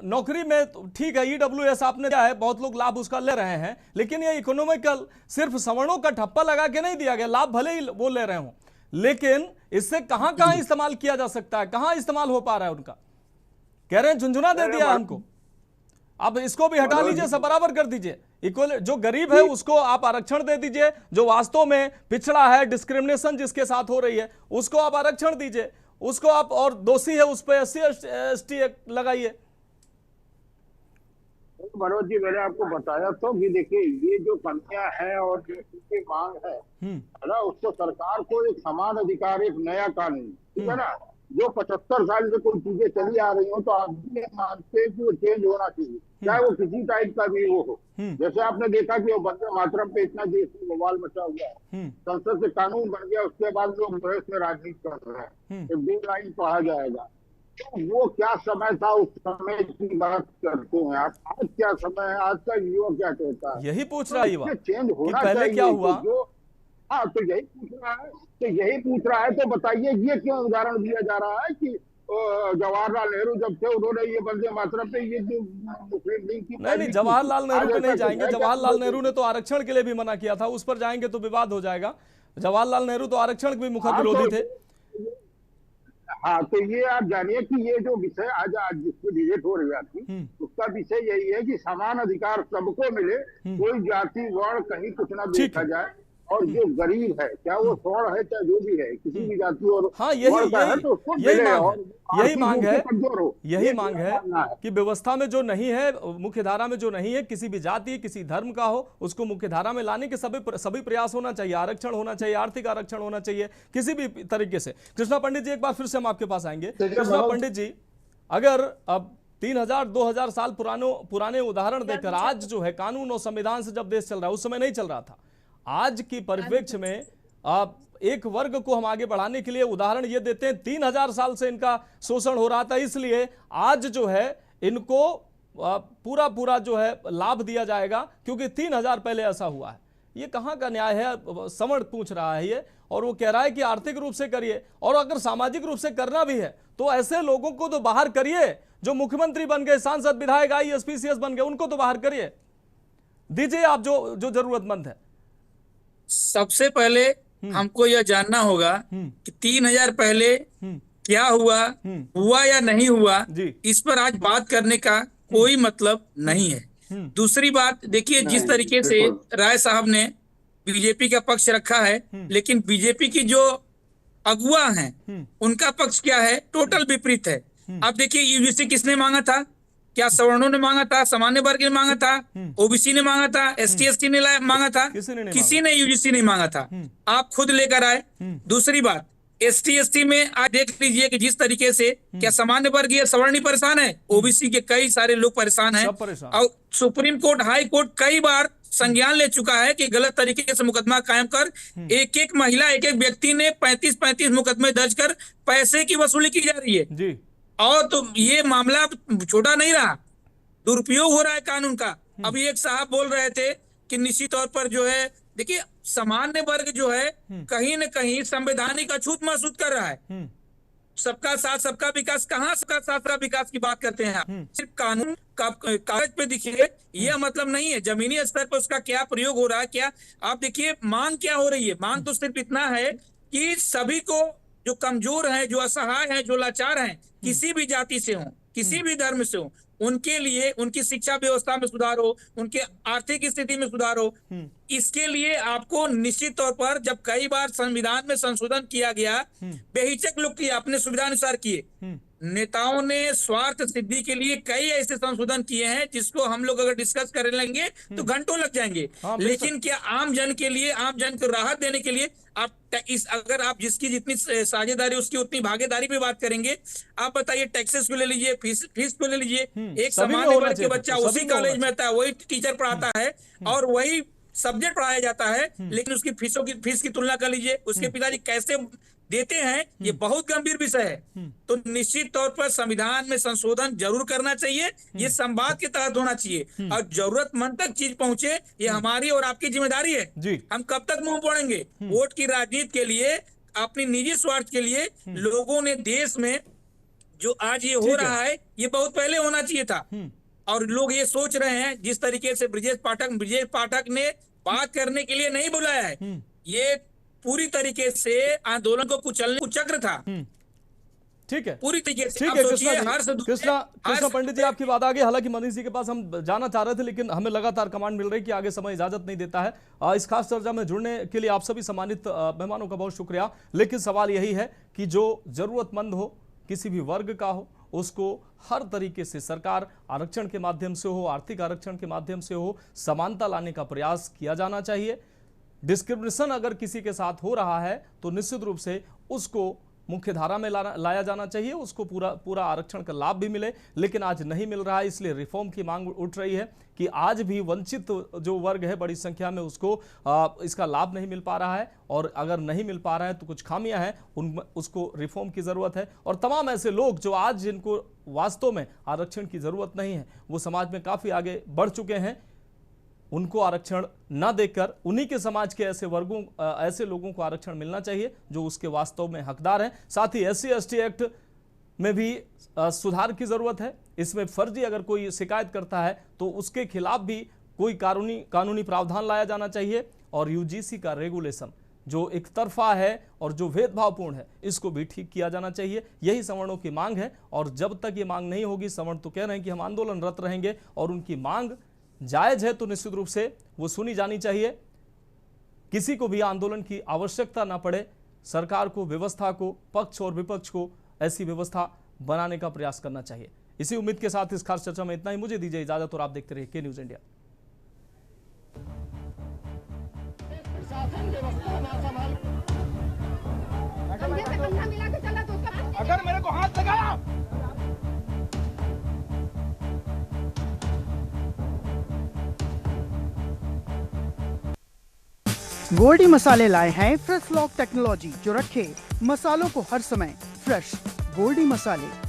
नौकरी में? ठीक है, EWS आपने दिया है, बहुत लोग लाभ उसका ले रहे हैं, लेकिन ये इकोनॉमिकल सिर्फ सवर्णों का ठप्पा लगा के नहीं दिया गया। लाभ भले ही वो ले रहे हो, लेकिन इससे कहां इस्तेमाल किया जा सकता है? कहां इस्तेमाल हो पा रहा है उनका? कह रहे हैं झुंझुना दे दिया हमको। अब इसको भी हटा लीजिए, सब बराबर कर दीजिए। इक्वल, जो गरीब है उसको आप आरक्षण दे दीजिए, जो वास्तव में पिछड़ा है, डिस्क्रिमिनेशन जिसके साथ हो रही है, उसको आप आरक्षण दीजिए, उसको आप, और दोषी है उस पर SC ST लगाइए। मनोज जी, मैंने आपको बताया तो कि देखिए ये जो कमियां हैं और जो उनकी मांग है ना, उसको सरकार को एक समान अधिकार, एक नया कानून, ठीक है ना, जो 75 साल से कोई चीजें चली आ रही हो, तो आप भी मानते हैं कि वो चेंज होना चाहिए, चाहे वो किसी टाइप का भी वो हो। जैसे आपने देखा कि वो वंदे मातरम पे इतना देश में बवाल मचा हुआ है, संसद से कानून बन गया, उसके बाद लोग देश में राजनीति कर रहे हैं, एक 2 लाइन पढ़ा जाएगा। तो वो क्या समय था, उस समय की बात करते हैं आप। आज क्या समय है, आज का युवा क्या कहता है, यही पूछ रहा है युवा, चेंज होना पहले चाहिए। क्या हुआ? हाँ, तो यही पूछ रहा है, तो बताइए ये क्यों उदाहरण दिया जा रहा है कि जवाहरलाल नेहरू जब थे उन्होंने ये वंदे मातरम पे ये जो मुस्लिम लीग की नहीं, जवाहरलाल नेहरू पे नहीं जाएंगे। जवाहरलाल नेहरू ने तो आरक्षण के लिए भी मना किया था, उस पर जाएंगे तो विवाद हो जाएगा। जवाहरलाल नेहरू तो आरक्षण के भी मुखर विरोधी थे। हाँ, तो ये आप जानिए कि ये जो विषय आज जिसको डिबेट हो रही है आपकी, उसका विषय यही है कि समान अधिकार सबको मिले, कोई जाति वर्ण कहीं कुछ ना देखा जाए, और जो गरीब है, क्या वो स्वर्ण है चाहे जो भी है, किसी भी जाति और हाँ, यही मांग है कि व्यवस्था में जो नहीं है, मुख्य धारा में जो नहीं है, किसी भी जाति किसी धर्म का हो, उसको मुख्य धारा में लाने के सभी प्रयास होना चाहिए। आरक्षण होना चाहिए, आर्थिक आरक्षण होना चाहिए, किसी भी तरीके से। कृष्णा पंडित जी, एक बार फिर से हम आपके पास आएंगे। कृष्णा पंडित जी, अगर अब 3000-2000 साल पुराने उदाहरण देकर आज जो है कानून और संविधान से जब देश चल रहा है, उस समय नहीं चल रहा था, आज की परिप्रेक्ष्य में आप एक वर्ग को हम आगे बढ़ाने के लिए उदाहरण ये देते हैं 3000 साल से इनका शोषण हो रहा था, इसलिए आज जो है इनको पूरा जो है लाभ दिया जाएगा क्योंकि 3000 पहले ऐसा हुआ है। ये कहां का न्याय है? सवर्ण पूछ रहा है ये, और वो कह रहा है कि आर्थिक रूप से करिए, और अगर सामाजिक रूप से करना भी है तो ऐसे लोगों को तो बाहर करिए जो मुख्यमंत्री बन गए, सांसद, विधायक, IAS PCS बन गए, उनको तो बाहर करिए, दीजिए आप जो जरूरतमंद है। सबसे पहले हमको यह जानना होगा कि 3000 पहले क्या हुआ या नहीं हुआ, इस पर आज बात करने का कोई मतलब नहीं है। दूसरी बात देखिए, जिस तरीके से राय साहब ने बीजेपी का पक्ष रखा है, लेकिन बीजेपी की जो अगुआ हैं उनका पक्ष क्या है, टोटल विपरीत है। अब देखिए यूजीसी किसने मांगा था? क्या सवर्णों ने मांगा था? सामान्य वर्ग ने मांगा था? ओबीसी ने मांगा था? ST ST ने मांगा था? किसी ने यूजीसी नहीं मांगा था, आप खुद लेकर आए। दूसरी बात, ST ST में आज देख लीजिए कि जिस तरीके से क्या सामान्य वर्गीय सवर्ण ही परेशान है, OBC के कई सारे लोग परेशान हैं। और सुप्रीम कोर्ट, हाई कोर्ट कई बार संज्ञान ले चुका है कि गलत तरीके से मुकदमा कायम कर एक एक महिला, एक एक व्यक्ति ने 35-35 मुकदमे दर्ज कर पैसे की वसूली की जा रही है जी। और तो ये मामला छोटा नहीं रहा, दुरुपयोग हो रहा है कानून का। अभी एक साहब बोल रहे थे कि निश्चित तौर पर जो है, देखिए सामान्य वर्ग जो है कहीं न कहीं संवैधानिक अछूत महसूस कर रहा है। सबका साथ सबका विकास, कहाँ सबका साथ सबका विकास की बात करते हैं आप? सिर्फ कानून कागज पे दिखे यह मतलब नहीं है, जमीनी स्तर पर उसका क्या प्रयोग हो रहा है। क्या आप देखिए मांग क्या हो रही है। मांग तो सिर्फ इतना है कि सभी को, जो कमजोर है, जो असहाय है, जो लाचार है, किसी भी जाति से हो, किसी भी धर्म से हो, उनके लिए उनकी शिक्षा व्यवस्था में सुधार हो, उनके आर्थिक स्थिति में सुधार हो। इसके लिए आपको निश्चित तौर पर, जब कई बार संविधान में संशोधन किया गया, बेहिचक लोग किया, अपने सुविधा अनुसार किए। नेताओं ने स्वार्थ सिद्धि के लिए कई ऐसे संशोधन किए हैं जिसको हम लोग अगर डिस्कस कर लेंगे तो घंटों लग जाएंगे। लेकिन क्या आम जन के लिए, आम जन को राहत देने के लिए आप अगर आप जिसकी जितनी साझेदारी उसकी उतनी भागीदारी पे बात करेंगे, आप बताइए टैक्सेस को ले लीजिए, फीस को ले लीजिए। एक सामान्य वर्ग के बच्चा उसी कॉलेज में आता है, वही टीचर पढ़ाता है और वही सब्जेक्ट पढ़ाया जाता है, लेकिन उसकी फीस की तुलना कर लीजिए, उसके पिताजी कैसे देते हैं। ये बहुत गंभीर विषय है। तो निश्चित तौर पर संविधान में संशोधन जरूर करना चाहिए, ये संवाद के तहत होना चाहिए और जरूरतमंद तक चीज पहुंचे, ये हमारी और आपकी जिम्मेदारी है जी। हम कब तक मुंह मोड़ेंगे? वोट की राजनीति के लिए, अपनी निजी स्वार्थ के लिए लोगों ने देश में जो आज ये हो रहा है, ये बहुत पहले होना चाहिए था। और लोग ये सोच रहे हैं, जिस तरीके से ब्रजेश पाठक ने बात करने के लिए नहीं बुलाया है, ये पूरी तरीके से आंदोलन को कुचलने कुचक्र था। ठीक है, पूरी तरीके से। ठीक है कृष्णा पंडित जी, आपकी बात आगे। हालांकि मनीष जी के पास हम जाना चाह रहे थे, लेकिन हमें लगातार कमांड मिल रही कि आगे समय इजाजत नहीं देता है। इस खास चर्चा में जुड़ने के लिए आप सभी सम्मानित मेहमानों का बहुत शुक्रिया। लेकिन सवाल यही है कि जो जरूरतमंद हो, किसी भी वर्ग का हो, उसको हर तरीके से सरकार आरक्षण के माध्यम से हो, आर्थिक आरक्षण के माध्यम से हो, समानता लाने का प्रयास किया जाना चाहिए। डिस्क्रिमिनेशन अगर किसी के साथ हो रहा है तो निश्चित रूप से उसको मुख्य धारा में लाया जाना चाहिए, उसको पूरा आरक्षण का लाभ भी मिले। लेकिन आज नहीं मिल रहा है, इसलिए रिफॉर्म की मांग उठ रही है कि आज भी वंचित जो वर्ग है बड़ी संख्या में, उसको इसका लाभ नहीं मिल पा रहा है। और अगर नहीं मिल पा रहा है तो कुछ खामियां हैं, उसको रिफॉर्म की जरूरत है। और तमाम ऐसे लोग जो आज, जिनको वास्तव में आरक्षण की जरूरत नहीं है, वो समाज में काफी आगे बढ़ चुके हैं, उनको आरक्षण न देकर उन्हीं के समाज के ऐसे लोगों को आरक्षण मिलना चाहिए जो उसके वास्तव में हकदार हैं। साथ ही SC ST एक्ट में भी सुधार की जरूरत है। इसमें फर्जी अगर कोई शिकायत करता है तो उसके खिलाफ भी कोई कानूनी प्रावधान लाया जाना चाहिए। और UGC का रेगुलेशन जो एक तरफा है और जो भेदभावपूर्ण है, इसको भी ठीक किया जाना चाहिए। यही सवर्णों की मांग है। और जब तक ये मांग नहीं होगी, सवर्ण तो कह रहे हैं कि हम आंदोलनरत रहेंगे, और उनकी मांग जायज है तो निश्चित रूप से वो सुनी जानी चाहिए। किसी को भी आंदोलन की आवश्यकता ना पड़े, सरकार को, व्यवस्था को, पक्ष और विपक्ष को ऐसी व्यवस्था बनाने का प्रयास करना चाहिए। इसी उम्मीद के साथ इस खास चर्चा में इतना ही। मुझे दीजिए इजाजत और आप देखते रहिए के न्यूज इंडिया। अगर मेरे को हाथ लगाया गोल्डी मसाले लाए हैं फ्रेश लॉक टेक्नोलॉजी, जो रखे मसालों को हर समय फ्रेश। गोल्डी मसाले।